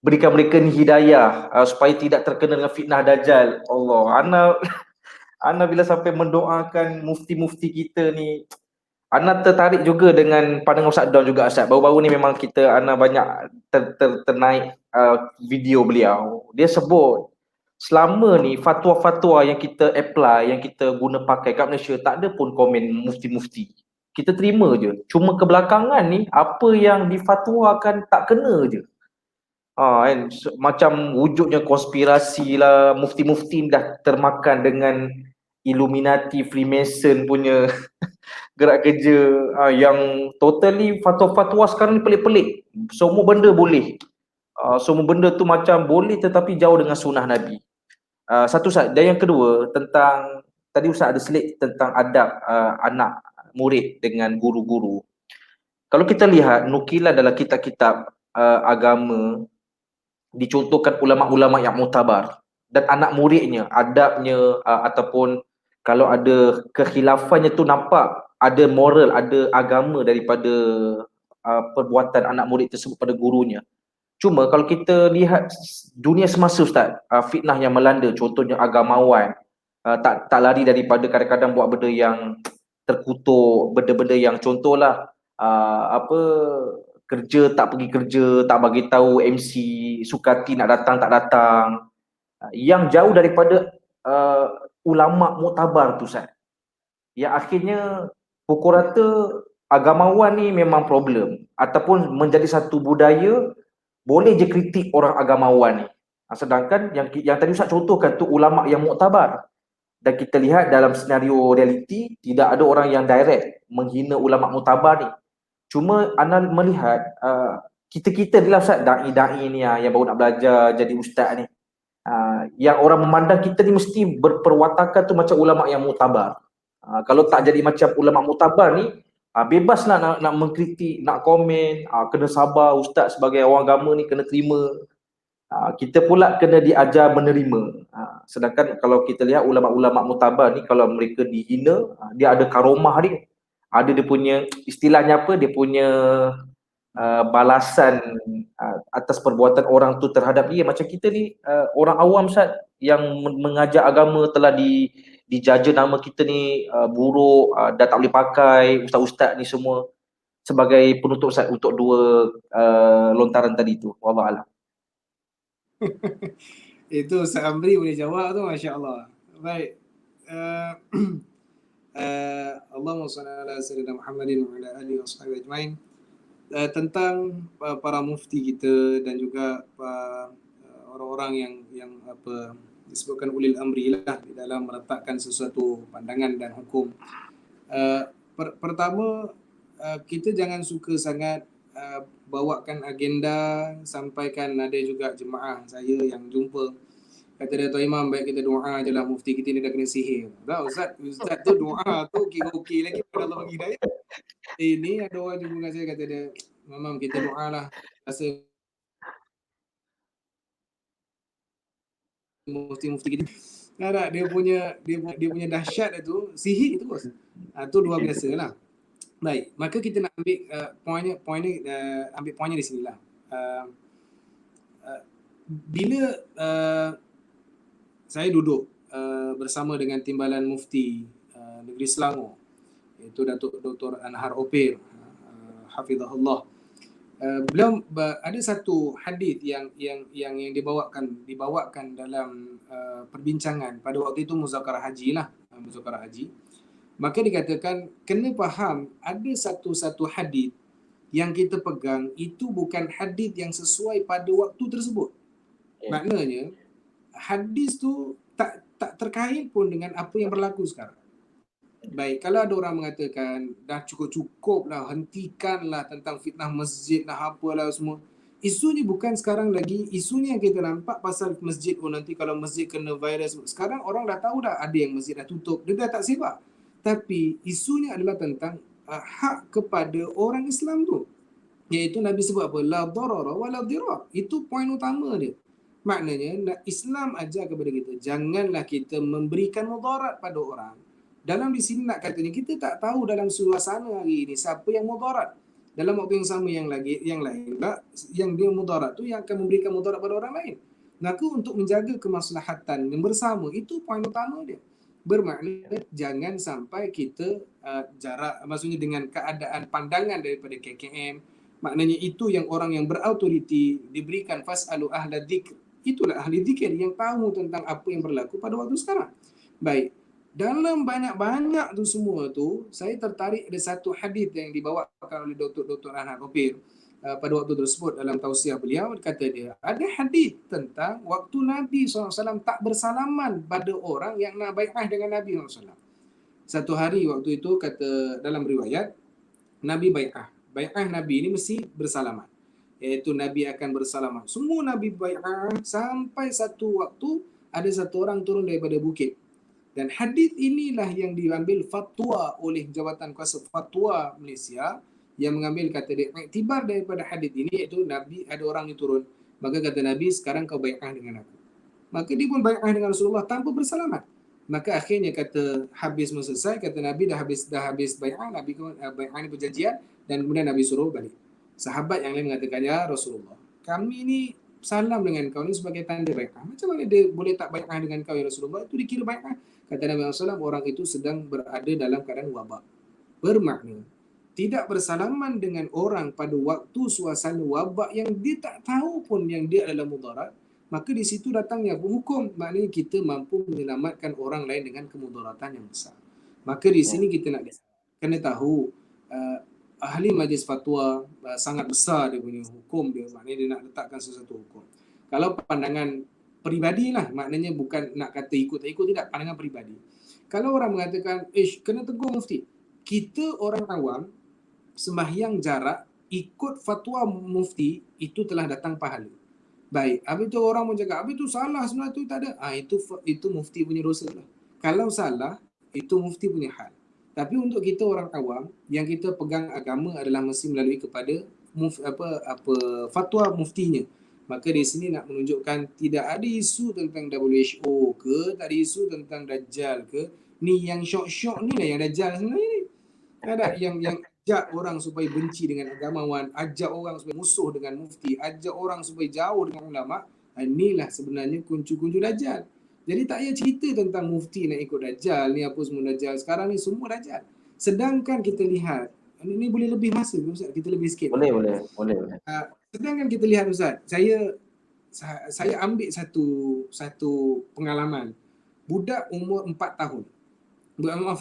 berikan mereka ni hidayah supaya tidak terkena dengan fitnah Dajjal. Allah, ana bila sampai mendoakan mufti-mufti kita ni, ana tertarik juga dengan pandangan Ustaz Don juga Ustaz. Baru-baru ni memang ana banyak ternaik video beliau. Dia sebut selama ni fatwa-fatwa yang kita apply, yang kita guna pakai kat Malaysia, tak ada pun komen mufti-mufti. Kita terima je. Cuma kebelakangan ni apa yang difatwakan tak kena je. Kan? Macam wujudnya konspirasi lah, mufti-mufti dah termakan dengan Illuminati, Freemason punya gerak kerja yang totally fatwa-fatwa sekarang ni pelik-pelik. Semua benda boleh. Semua benda tu macam boleh tetapi jauh dengan sunnah Nabi. Satu Ustaz. Dan yang kedua, tentang tadi Ustaz ada selit tentang adab anak murid dengan guru-guru. Kalau kita lihat nukilan dalam kitab-kitab agama, dicontohkan ulama-ulama yang mutabar dan anak muridnya, adabnya ataupun kalau ada kekhilafannya tu nampak ada moral, ada agama daripada perbuatan anak murid tersebut pada gurunya. Cuma kalau kita lihat dunia semasa Ustaz, fitnah yang melanda, contohnya agamawan tak lari daripada kadang-kadang buat benda yang terkutuk, benda-benda yang contohlah apa, kerja tak pergi kerja, tak bagi tahu MC, sukati nak datang tak datang. Yang jauh daripada ulama muktabar tu Ustaz. Yang akhirnya pukul rata agamawan ni memang problem ataupun menjadi satu budaya boleh je kritik orang agamawan ni. Sedangkan yang tadi Ustaz contohkan tu ulama yang muktabar. Dan kita lihat dalam senario realiti tidak ada orang yang direct menghina ulama muktabar ni. Cuma ana melihat kita-kita ni lah Ustaz, dai-dai ni yang baru nak belajar jadi ustaz ni. Yang orang memandang kita ni mesti berperwatakan tu macam ulama yang muktabar. Kalau tak jadi macam ulama muktabar ni, bebaslah nak mengkritik, nak komen, kena sabar ustaz sebagai orang agama ni kena terima. Kita pula kena diajar menerima. Sedangkan kalau kita lihat ulama-ulama muktabar ni kalau mereka dihina, dia ada karomah dia. Ada dia punya istilahnya apa? Dia punya balasan atas perbuatan orang tu terhadap dia. Macam kita ni orang awam Ustaz yang mengajar agama telah dijaja nama kita ni buruk, dah tak boleh pakai, ustaz-ustaz ni semua sebagai penutup Ustaz untuk dua lontaran tadi tu. Wallahualam. Itu Ustaz Amri boleh jawab tu, Masya Allah. Baik. Allahumma salli ala sayyidina Muhammadin wa ala alihi wa sahbihi ajmain. Tentang para mufti kita dan juga orang-orang yang apa disebutkan ulil amri lah di dalam meletakkan sesuatu pandangan dan hukum. Pertama, kita jangan suka sangat bawakan agenda, sampaikan. Ada juga jemaah saya yang jumpa kata dia, Tuan Imam baik kita doa je lah, mufti kita ni dah kena sihir. Tak Ustaz tu doa tu okey lagi pada Allah bagi hidayah. Ini ada orang jumpa dengan saya kata dia, Imam kita doa lah, rasa mufti kita tak, dia punya dahsyat itu sihir itu bos. Tu luar biasa lah. Baik, maka kita nak ambil ambil poinnya di sinilah. Bila saya duduk bersama dengan timbalan mufti negeri Selangor, iaitu Datuk Dr. Anhar Opir, hafizahullah. Beliau ada satu hadis yang dibawakan dalam perbincangan pada waktu itu muzakarah haji lah, muzakarah haji. Maka dikatakan kena faham ada satu hadis yang kita pegang itu bukan hadis yang sesuai pada waktu tersebut. Maknanya hadis tu tak terkait pun dengan apa yang berlaku sekarang. Baik, kalau ada orang mengatakan dah cukup lah, hentikanlah tentang fitnah masjid lah, apalah semua. Isunya bukan sekarang lagi, isunya yang kita nampak pasal masjid. Nanti kalau masjid kena virus. Sekarang orang dah tahu dah ada yang masjid dah tutup, dia dah tak sebab. Tapi isunya adalah tentang hak kepada orang Islam tu. Iaitu Nabi sebut apa? La darara wa la dirar. Itu poin utama dia. Maknanya Islam ajar kepada kita, janganlah kita memberikan mudarat pada orang. Dalam di sini nak katanya kita tak tahu dalam suasana hari ini siapa yang mudarat. Dalam waktu yang sama yang lain tak, yang dia mudarat tu yang akan memberikan mudarat pada orang lain. Maka untuk menjaga kemaslahatan yang bersama, itu poin utama dia. Bermakna jangan sampai kita jarak, maksudnya dengan keadaan pandangan daripada KKM, maknanya itu yang orang yang berautoriti diberikan fasalu ahla dzikr. Itulah ahli zikir yang tahu tentang apa yang berlaku pada waktu sekarang. Baik. Dalam banyak-banyak tu semua tu, saya tertarik ada satu hadis yang dibawakan oleh Dr. Anhar Opir pada waktu tersebut dalam tausiah beliau. Kata dia, ada hadis tentang waktu Nabi SAW tak bersalaman pada orang yang nak bai'ah dengan Nabi SAW. Satu hari waktu itu, kata dalam riwayat, Nabi bai'ah Nabi ini mesti bersalaman. iaitu Nabi akan bersalaman. Semua Nabi bai'ah sampai satu waktu ada satu orang turun daripada bukit. Dan hadis inilah yang diambil fatwa oleh Jabatan Kuasa Fatwa Malaysia, yang mengambil kata dia iktibar daripada hadis ini, iaitu Nabi ada orang ni turun. Maka kata Nabi, sekarang kau bai'ah dengan aku. Maka dia pun bai'ah dengan Rasulullah tanpa bersalamat. Maka akhirnya kata habis selesai, kata Nabi dah habis bai'ah, Nabi bai'ah ni perjanjian, dan kemudian Nabi suruh balik. Sahabat yang lain mengatakan, ya Rasulullah, kami ni salam dengan kau ni sebagai tanda bai'ah. Macam mana dia boleh tak bai'ah dengan kau ya Rasulullah? Itu dikira bai'ah. Kata Nabi SAW, orang itu sedang berada dalam keadaan wabak. Bermakna, tidak bersalaman dengan orang pada waktu suasana wabak yang dia tak tahu pun yang dia adalah mudarat, maka di situ datangnya hukum. Maknanya kita mampu menyelamatkan orang lain dengan kemudaratan yang besar. Maka di sini kita nak kena tahu, ahli majlis fatwa sangat besar dia punya hukum dia, maknanya dia nak letakkan sesuatu hukum. Kalau pandangan peribadi lah, maknanya bukan nak kata ikut tak ikut, tidak, pandangan peribadi. Kalau orang mengatakan, kena tegur mufti, kita orang awam sembahyang jarak ikut fatwa mufti, itu telah datang pahala. Baik, habis tu orang pun cakap, habis tu salah sebenarnya tu tak ada. Itu mufti punya dosa lah. Kalau salah, itu mufti punya hal. Tapi untuk kita orang awam, yang kita pegang agama adalah mesti melalui kepada fatwa muftinya. Maka di sini nak menunjukkan tidak ada isu tentang WHO ke, tak ada isu tentang Dajjal ke. Ni yang syok-syok ni lah yang Dajjal sebenarnya ni. Ada yang ajak orang supaya benci dengan agamawan, ajak orang supaya musuh dengan mufti, ajak orang supaya jauh dengan ulama. Inilah sebenarnya kuncu-kuncu Dajjal. Jadi tak payah cerita tentang mufti nak ikut Dajjal, ni apa semua Dajjal. Sekarang ni semua Dajjal. Sedangkan kita lihat, ini boleh lebih masa Ustaz, kita lebih sikit. Boleh. Sedangkan kita lihat Ustaz, saya ambil satu pengalaman. Budak umur 4 tahun.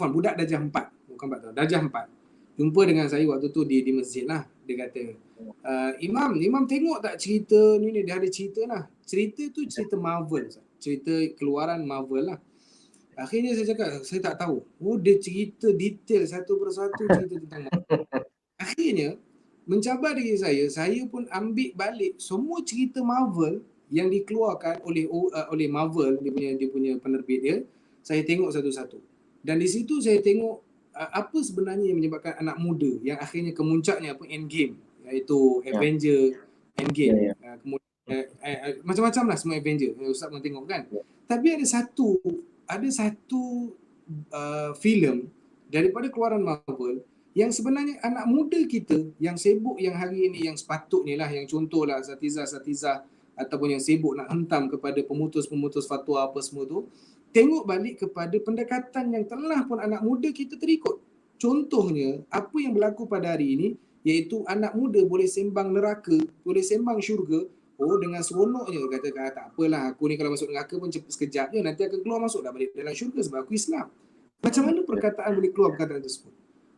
Budak darjah 4, bukan 4 tahun, darjah 4. Jumpa dengan saya waktu tu di masjid lah. Dia kata, Imam tengok tak cerita ni, dia ada cerita lah. Cerita tu cerita Marvel, cerita keluaran Marvel lah. Akhirnya saya cakap, saya tak tahu. Dia cerita detail satu persatu cerita tentang Marvel. Akhirnya, mencabar diri saya pun ambil balik semua cerita Marvel yang dikeluarkan oleh Marvel, dia punya penerbit dia. Saya tengok satu-satu. Dan di situ saya tengok apa sebenarnya yang menyebabkan anak muda yang akhirnya kemuncaknya Endgame, iaitu Avenger Endgame. Kemudian macam-macam lah semua Avenger. Ustaz pun tengok kan. Tapi ada satu filem daripada keluaran Marvel yang sebenarnya anak muda kita yang sibuk yang hari ini, yang sepatutnya lah, yang contohlah asatizah ataupun yang sibuk nak hentam kepada pemutus-pemutus fatwa apa semua tu, tengok balik kepada pendekatan yang telah pun anak muda kita terikut. Contohnya, apa yang berlaku pada hari ini, iaitu anak muda boleh sembang neraka, boleh sembang syurga, dengan seronoknya katakan, tak apalah, aku ni kalau masuk neraka pun sekejap je, nanti akan keluar masuk dah balik dalam syurga sebab aku Islam. Macam mana perkataan boleh keluar perkataan tersebut?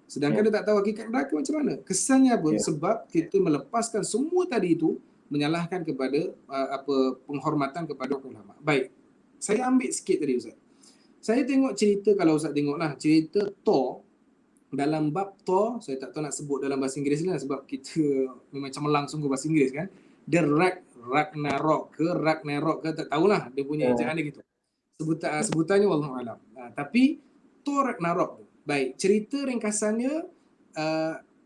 Sedangkan dia tak tahu hakikat neraka macam mana. Kesannya pun sebab kita melepaskan semua tadi itu, menyalahkan kepada penghormatan kepada ulama. Baik, saya ambil sikit tadi Ustaz. Saya tengok cerita, kalau Ustaz tengoklah, cerita Thor. Dalam bab Thor, saya tak tahu nak sebut dalam bahasa Inggeris lah sebab kita memang cemerlang sungguh bahasa Inggeris kan. The Ragnarok ke tak tahulah dia punya ejaan dia gitu. Sebutannya wallahualam. Tapi Thor Ragnarok. Baik, cerita ringkasannya,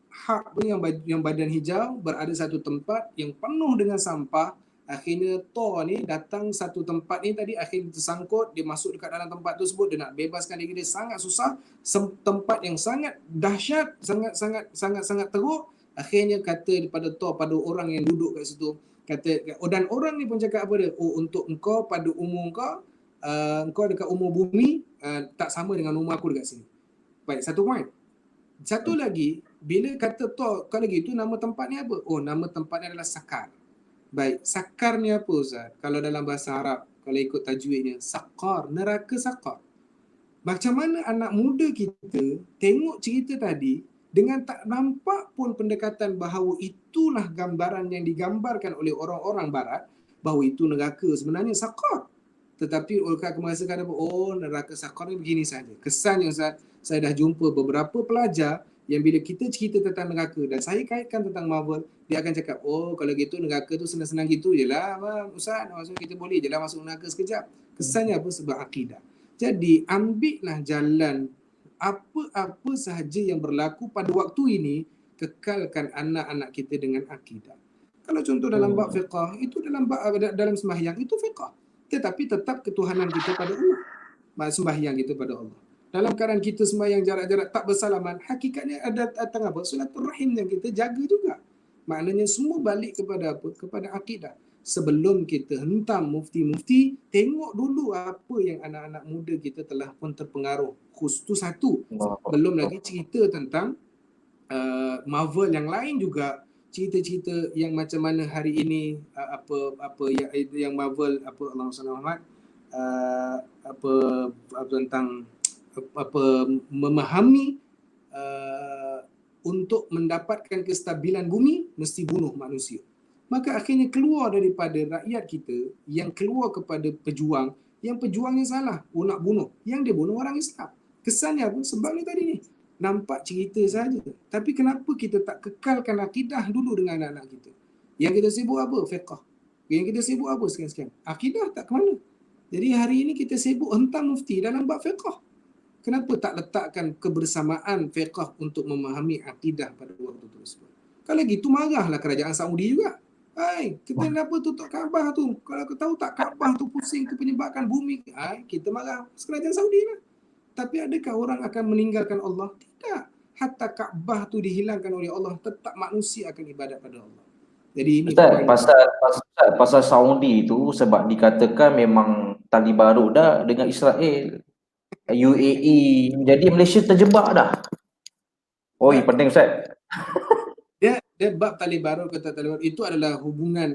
Hulk yang badan hijau berada satu tempat yang penuh dengan sampah. Akhirnya Thor ni datang satu tempat ni tadi, akhirnya tersangkut, dia masuk dekat dalam tempat tersebut, dia nak bebaskan diri dia sangat susah, tempat yang sangat dahsyat, sangat teruk. Akhirnya kata daripada Thor pada orang yang duduk kat situ, kata, dan orang ni pun cakap apa dia, untuk engkau pada umur engkau dekat umur bumi tak sama dengan umur aku dekat sini. Baik, satu point. Satu lagi, bila kata Thor kali lagi, itu nama tempat ni apa? Nama tempat ni adalah Sakar. Baik, Sakar ni apa Ustaz? Kalau dalam bahasa Arab, kalau ikut tajwidnya, Sakar, neraka Sakar. Macam mana anak muda kita tengok cerita tadi dengan tak nampak pun pendekatan bahawa itulah gambaran yang digambarkan oleh orang-orang barat, bahawa itu neraka sebenarnya Sakar. Tetapi mereka merasakan apa? Neraka Sakar ni begini saja. Kesannya Ustaz, saya dah jumpa beberapa pelajar yang bila kita cerita tentang neraka dan saya kaitkan tentang Marvel, dia akan cakap, oh kalau gitu neraka tu senang-senang gitu je lah Ustaz, maksudnya kita boleh je lah masuk neraka sekejap. Kesannya apa? Sebab akidah. Jadi ambillah jalan apa-apa sahaja yang berlaku pada waktu ini, kekalkan anak-anak kita dengan akidah. Kalau contoh dalam bab fiqah, itu dalam sembahyang itu fiqah. Tetapi tetap ketuhanan kita pada Allah. Sembahyang kita pada Allah. Dalam keadaan kita sembahyang jarak-jarak tak bersalaman, hakikatnya ada datang apa? Silaturahim yang kita jaga juga. Maknanya semua balik kepada apa? Kepada akidah. Sebelum kita hentam mufti-mufti, tengok dulu apa yang anak-anak muda kita telah pun terpengaruh. Khusus satu. Belum lagi cerita tentang Marvel yang lain juga, cerita-cerita yang macam mana hari ini apa yang Marvel apa Allah Muhammad apa tentang apa memahami untuk mendapatkan kestabilan bumi mesti bunuh manusia. Maka akhirnya keluar daripada rakyat kita yang keluar kepada pejuang, yang pejuangnya salah, nak bunuh, yang dia bunuh orang Islam. Kesannya apa? Sebab ni tadi ni nampak cerita saja. Tapi kenapa kita tak kekalkan akidah dulu dengan anak-anak kita? Yang kita sibuk apa? Fiqh. Yang kita sibuk apa sekian-sekian? Akidah tak ke mana? Jadi hari ini kita sibuk hentam mufti dalam bab fiqh. Kenapa tak letakkan kebersamaan fiqh untuk memahami akidah pada waktu tersebut? Kalau gitu marahlah kerajaan Saudi juga. Hai, kita kenapa tutup Kaabah tu? Kalau kau tahu tak Kaabah tu pusing tu penyebabkan bumi. Hai, kita marah kerajaan Saudi lah. Tapi adakah orang akan meninggalkan Allah? Tidak. Hatta Kaabah tu dihilangkan oleh Allah, tetap manusia akan ibadat pada Allah. Jadi ini Ustaz, pasal Saudi tu sebab dikatakan memang tali baru dah dengan Israel, UAE, jadi Malaysia terjebak dah. Oi, penting Ustaz. Dia bab tali baru kata tali baru itu adalah hubungan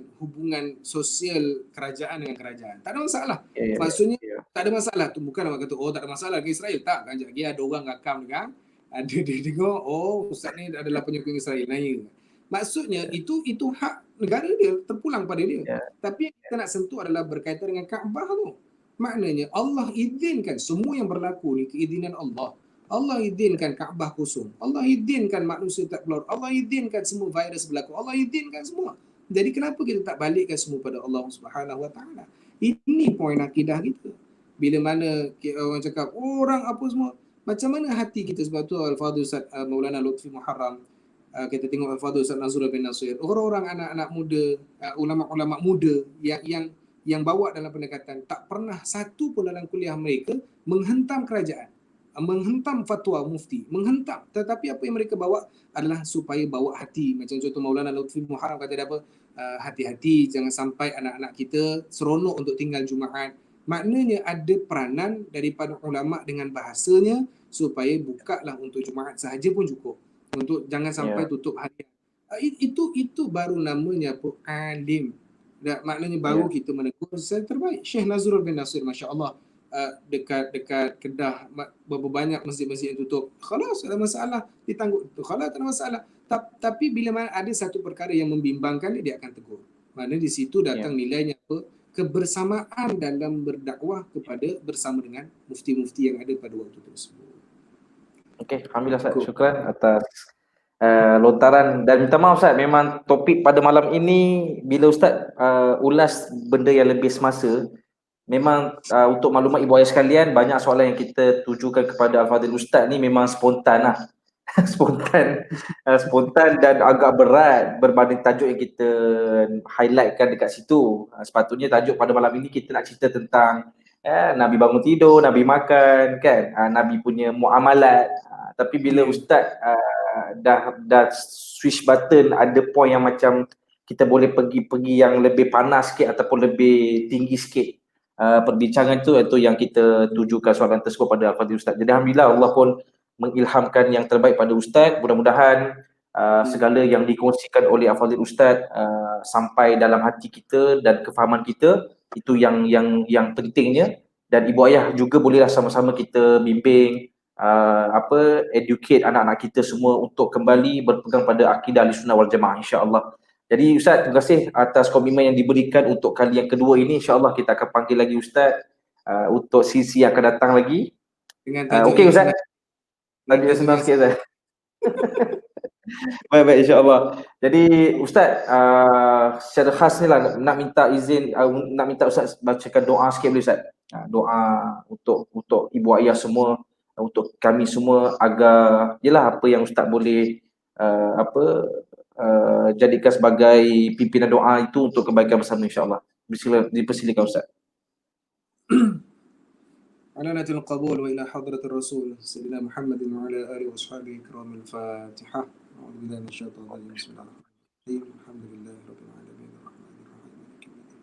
sosial kerajaan dengan kerajaan. Tak ada masalah. Maksudnya tak ada masalah tu, bukan orang kata oh tak ada masalah ke Israel. Tak, kan lagi ada orang rakam kan. Ada dia tengok oh ustaz ni adalah penyokong Israel. Naya. Maksudnya itu hak negara dia, terpulang pada dia. Tapi yang kita nak sentuh adalah berkaitan dengan Kaabah tu. Maknanya Allah izinkan semua yang berlaku ni keizinan Allah. Allah izinkan Kaabah kosong. Allah izinkan manusia tak keluar. Allah izinkan semua virus berlaku. Allah izinkan semua. Jadi kenapa kita tak balikkan semua pada Allah Subhanahu Wa Taala? Ini poin akidah kita. Bila mana orang cakap orang apa semua, macam mana hati kita? Sebab tu Al-Fadhil Ustaz Maulana Lutfi Muharram, kita tengok Al-Fadhil Ustaz Nazrul bin Nasir, orang-orang anak-anak muda, ulama-ulama muda yang bawa dalam pendekatan, tak pernah satu pun dalam kuliah mereka menghentam kerajaan, menghentam fatwa mufti, menghentam. Tetapi apa yang mereka bawa adalah supaya bawa hati. Macam contoh Maulana Lutfi Muharram kata dia apa, hati-hati jangan sampai anak-anak kita seronok untuk tinggal Jumaat. Maknanya ada peranan daripada ulama dengan bahasanya supaya bukalah untuk Jumaat sahaja pun cukup. Untuk jangan sampai tutup harian. Itu baru namanya apa? Alim. Maknanya baru kita menegur yang terbaik. Syekh Nazrul bin Nasir, Masya Allah, dekat Kedah berapa banyak masjid-masjid yang tutup, khalas ada masalah, ditangguh tu, khalas tak ada masalah. Tapi bila mana ada satu perkara yang membimbangkan dia akan tegur. Mana di situ datang nilainya apa? Kebersamaan dalam berdakwah kepada bersama dengan mufti-mufti yang ada pada waktu tersebut. Okey, alhamdulillah Ustaz, syukran atas lontaran dan minta maaf Ustaz, memang topik pada malam ini bila Ustaz ulas benda yang lebih semasa. Memang untuk maklumat ibu ayah sekalian, banyak soalan yang kita tujukan kepada Al-Fadhil Ustaz ni memang spontan lah. spontan dan agak berat berbanding tajuk yang kita highlightkan dekat situ. Sepatutnya tajuk pada malam ini kita nak cerita tentang Nabi bangun tidur, Nabi makan kan, Nabi punya muamalat. Tapi bila Ustaz dah switch button, ada point yang macam kita boleh pergi yang lebih panas sikit ataupun lebih tinggi sikit perbincangan itu yang kita tujukan soalan tersebut pada Al-Fadhil Ustaz. Jadi alhamdulillah Allah pun mengilhamkan yang terbaik pada Ustaz. Mudah-mudahan segala yang dikongsikan oleh Al-Fadhil Ustaz sampai dalam hati kita dan kefahaman kita, itu yang pentingnya. Dan ibu ayah juga bolehlah sama-sama kita bimbing, educate anak-anak kita semua untuk kembali berpegang pada akidah Ahlussunnah wal Jamaah, insya-Allah. Jadi Ustaz, terima kasih atas komitmen yang diberikan untuk kali yang kedua ini. InsyaAllah kita akan panggil lagi Ustaz untuk sesi yang akan datang lagi. Okey Ustaz. Lagi senang sikit Ustaz. Baik, baik, insya-Allah. Jadi Ustaz, secara khas ni lah nak minta izin, nak minta Ustaz bacakan doa sikit boleh Ustaz? Doa untuk ibu ayah semua, untuk kami semua agar yalah apa yang Ustaz boleh jadikan sebagai pimpinan doa itu untuk kebaikan bersama insya-Allah. Dipersilakan Ustaz. على نية القبول وإلى حضرة الرسول سيدنا محمد وعلى آله وأصحابه الكرام الفاتحة. أعوذ بالله من الشيطان الرجيم بسم الله الرحمن الرحيم الحمد لله رب العالمين الرحمن الرحيم مالك يوم الدين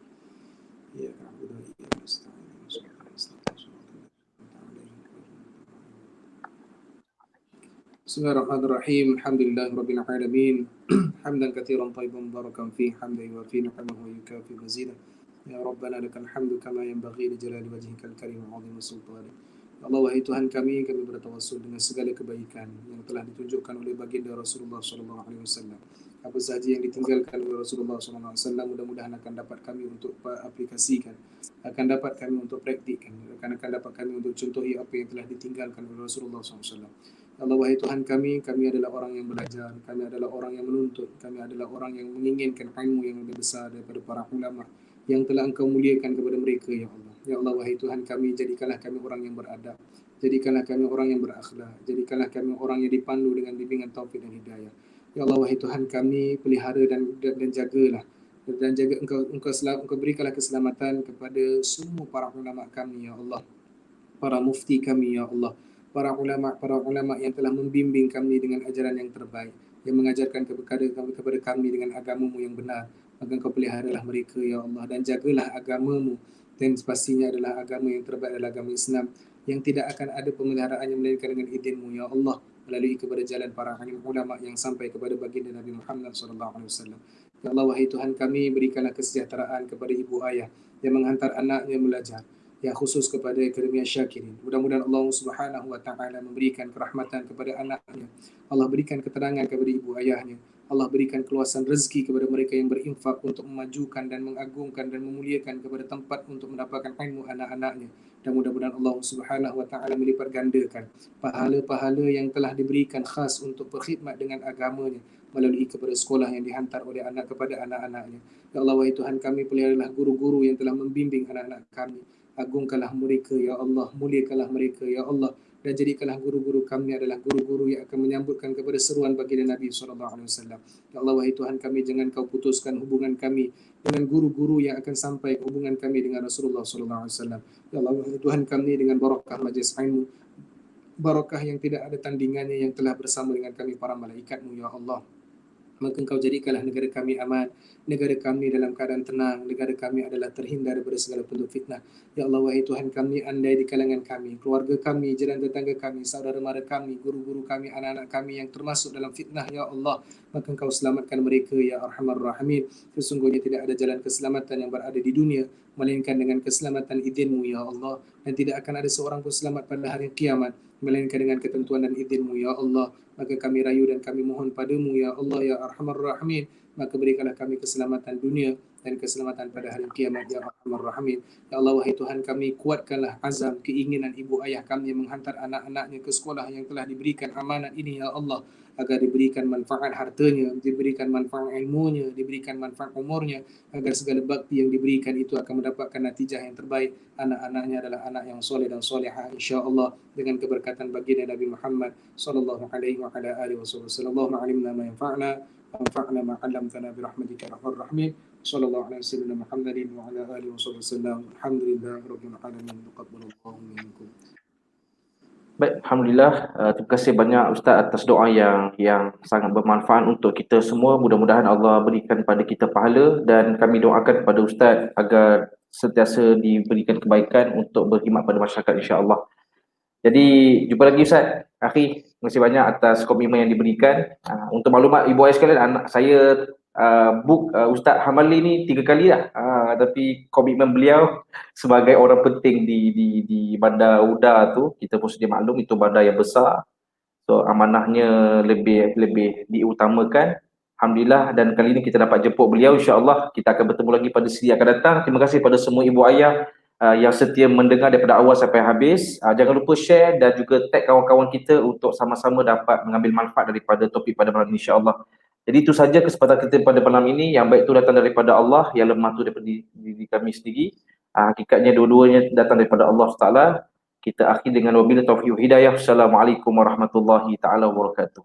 إياك نعبد وإياك نستعين اهدنا الصراط المستقيم صراط الذين أنعمت عليهم غير المغضوب عليهم. بسم الله الرحمن الرحيم الحمد لله رب العالمين حمدا كثيرا طيبا مباركا فيه حمدا يوافي نعمه ويكافي مزيدا Ya Rabbana lakal hamdu kama yanbaghi li jalali wajhikal karim wa 'azimi sultanik. Ya Allah, wahai Tuhan kami bertawassul dengan segala kebaikan yang telah ditunjukkan oleh baginda Rasulullah sallallahu alaihi wasallam. Apa sahaja yang ditinggalkan oleh Rasulullah sallallahu alaihi wasallam mudah-mudahan akan dapat kami untuk aplikasikan, akan dapat kami untuk praktikkan, akan dapat kami untuk contohi apa yang telah ditinggalkan oleh Rasulullah sallallahu alaihi wasallam. Ya Allah, wahai Tuhan kami adalah orang yang belajar, kami adalah orang yang menuntut, kami adalah orang yang menginginkan ilmu yang lebih besar daripada para ulama yang telah Engkau muliakan kepada mereka, Ya Allah. Ya Allah, wahai Tuhan kami, jadikanlah kami orang yang beradab, jadikanlah kami orang yang berakhlak, jadikanlah kami orang yang dipandu dengan bimbingan taufik dan hidayah. Ya Allah, wahai Tuhan kami, pelihara dan jagalah, dan jaga Engkau berikanlah keselamatan kepada semua para ulama kami, Ya Allah, para mufti kami, Ya Allah, para ulama yang telah membimbing kami dengan ajaran yang terbaik, yang mengajarkan kepada kami dengan agamamu yang benar. Maka Engkau peliharalah mereka, Ya Allah, dan jagalah agamamu, dan pastinya adalah agama yang terbaik adalah agama Islam, yang tidak akan ada pemeliharaannya melainkan dengan idzinmu, Ya Allah, melalui kepada jalan para alim ulama yang sampai kepada baginda Nabi Muhammad SAW. Ya Allah, wahai Tuhan kami, berikanlah kesejahteraan kepada ibu ayah yang menghantar anaknya belajar, yang khusus kepada Akademi Syakirin. Mudah-mudahan Allah Subhanahu wa taala memberikan kerahmatan kepada anaknya. Allah berikan ketenangan kepada ibu ayahnya. Allah berikan keluasan rezeki kepada mereka yang berinfak untuk memajukan dan mengagungkan dan memuliakan kepada tempat untuk mendapatkan ilmu anak-anaknya. Dan mudah-mudahan Allah Subhanahu wa taala melipat gandakan pahala-pahala yang telah diberikan khas untuk berkhidmat dengan agamanya melalui kepada sekolah yang dihantar oleh anak kepada anak-anaknya. Ya Allah, wahai Tuhan kami, peliharalah guru-guru yang telah membimbing anak-anak kami. Agungkanlah mereka, Ya Allah, muliakanlah mereka, Ya Allah, dan jadikanlah guru-guru kami adalah guru-guru yang akan menyambutkan kepada seruan baginda Nabi SAW. Ya Allah, wahai Tuhan kami, jangan Kau putuskan hubungan kami dengan guru-guru yang akan sampai hubungan kami dengan Rasulullah SAW. Ya Allah, wahai Tuhan kami, dengan barakah majlis ilmu, barakah yang tidak ada tandingannya yang telah bersama dengan kami para malaikat-Mu, Ya Allah, maka Engkau jadikanlah negara kami aman, negara kami dalam keadaan tenang, negara kami adalah terhindar daripada segala bentuk fitnah. Ya Allah, wahai Tuhan kami, andai di kalangan kami, keluarga kami, jiran tetangga kami, saudara mara kami, guru-guru kami, anak-anak kami yang termasuk dalam fitnah, Ya Allah, maka Engkau selamatkan mereka, Ya Arhamar Rahimin. Sesungguhnya tidak ada jalan keselamatan yang berada di dunia melainkan dengan keselamatan izin-Mu, Ya Allah, dan tidak akan ada seorang pun selamat pada hari kiamat melainkan dengan ketentuan dan izin-Mu, Ya Allah. Maka kami rayu dan kami mohon padamu, Ya Allah, Ya Arhamar Rahimin, maka berikanlah kami keselamatan dunia dan keselamatan pada hari kiamat, Ya Arhamar Rahimin. Ya Allah, wahai Tuhan kami, kuatkanlah azam keinginan ibu ayah kami yang menghantar anak-anaknya ke sekolah yang telah diberikan amanat ini, Ya Allah, agar diberikan manfaat hartanya, diberikan manfaat ilmunya, diberikan manfaat umurnya, agar segala bakti yang diberikan itu akan mendapatkan natijah yang terbaik. Anak-anaknya adalah anak yang soleh dan solehah, insya-Allah, dengan keberkatan baginda Nabi Muhammad sallallahu alaihi wa ala alihi wasallam. Allahumma alimna ma yanfa'na wanfa'na ma 'allamtana bi rahmatika ya arhamar rahimin. Sallallahu alaihi wasallam Muhammadin wa ala alihi wasallam. Alhamdulillahi rabbil alamin. Taqabbalallahu minkum. Baik, alhamdulillah. Terima kasih banyak Ustaz atas doa yang sangat bermanfaat untuk kita semua. Mudah-mudahan Allah berikan pada kita pahala, dan kami doakan kepada Ustaz agar sentiasa diberikan kebaikan untuk berkhidmat pada masyarakat, insya-Allah. Jadi jumpa lagi Ustaz. Akhi, terima kasih banyak atas komitmen yang diberikan. Untuk maklumat ibu ayah sekalian, anak saya book Ustaz Hamali ni 3 kali dah. Tapi komitmen beliau sebagai orang penting di bandar Uda tu, kita pun sedia maklum itu bandar yang besar. So amanahnya lebih diutamakan. Alhamdulillah, dan kali ini kita dapat jemput beliau, insya-Allah kita akan bertemu lagi pada siri akan datang. Terima kasih pada semua ibu ayah yang setia mendengar daripada awal sampai habis. Jangan lupa share dan juga tag kawan-kawan kita untuk sama-sama dapat mengambil manfaat daripada topik pada malam ini, insya-Allah. Jadi itu saja kesempatan kita pada malam ini. Yang baik itu datang daripada Allah, yang lemah itu daripada diri kami sendiri. Hakikatnya dua-duanya datang daripada Allah Taala. Kita akhir dengan wabillahi taufiq hidayah. Assalamualaikum warahmatullahi taala wabarakatuh.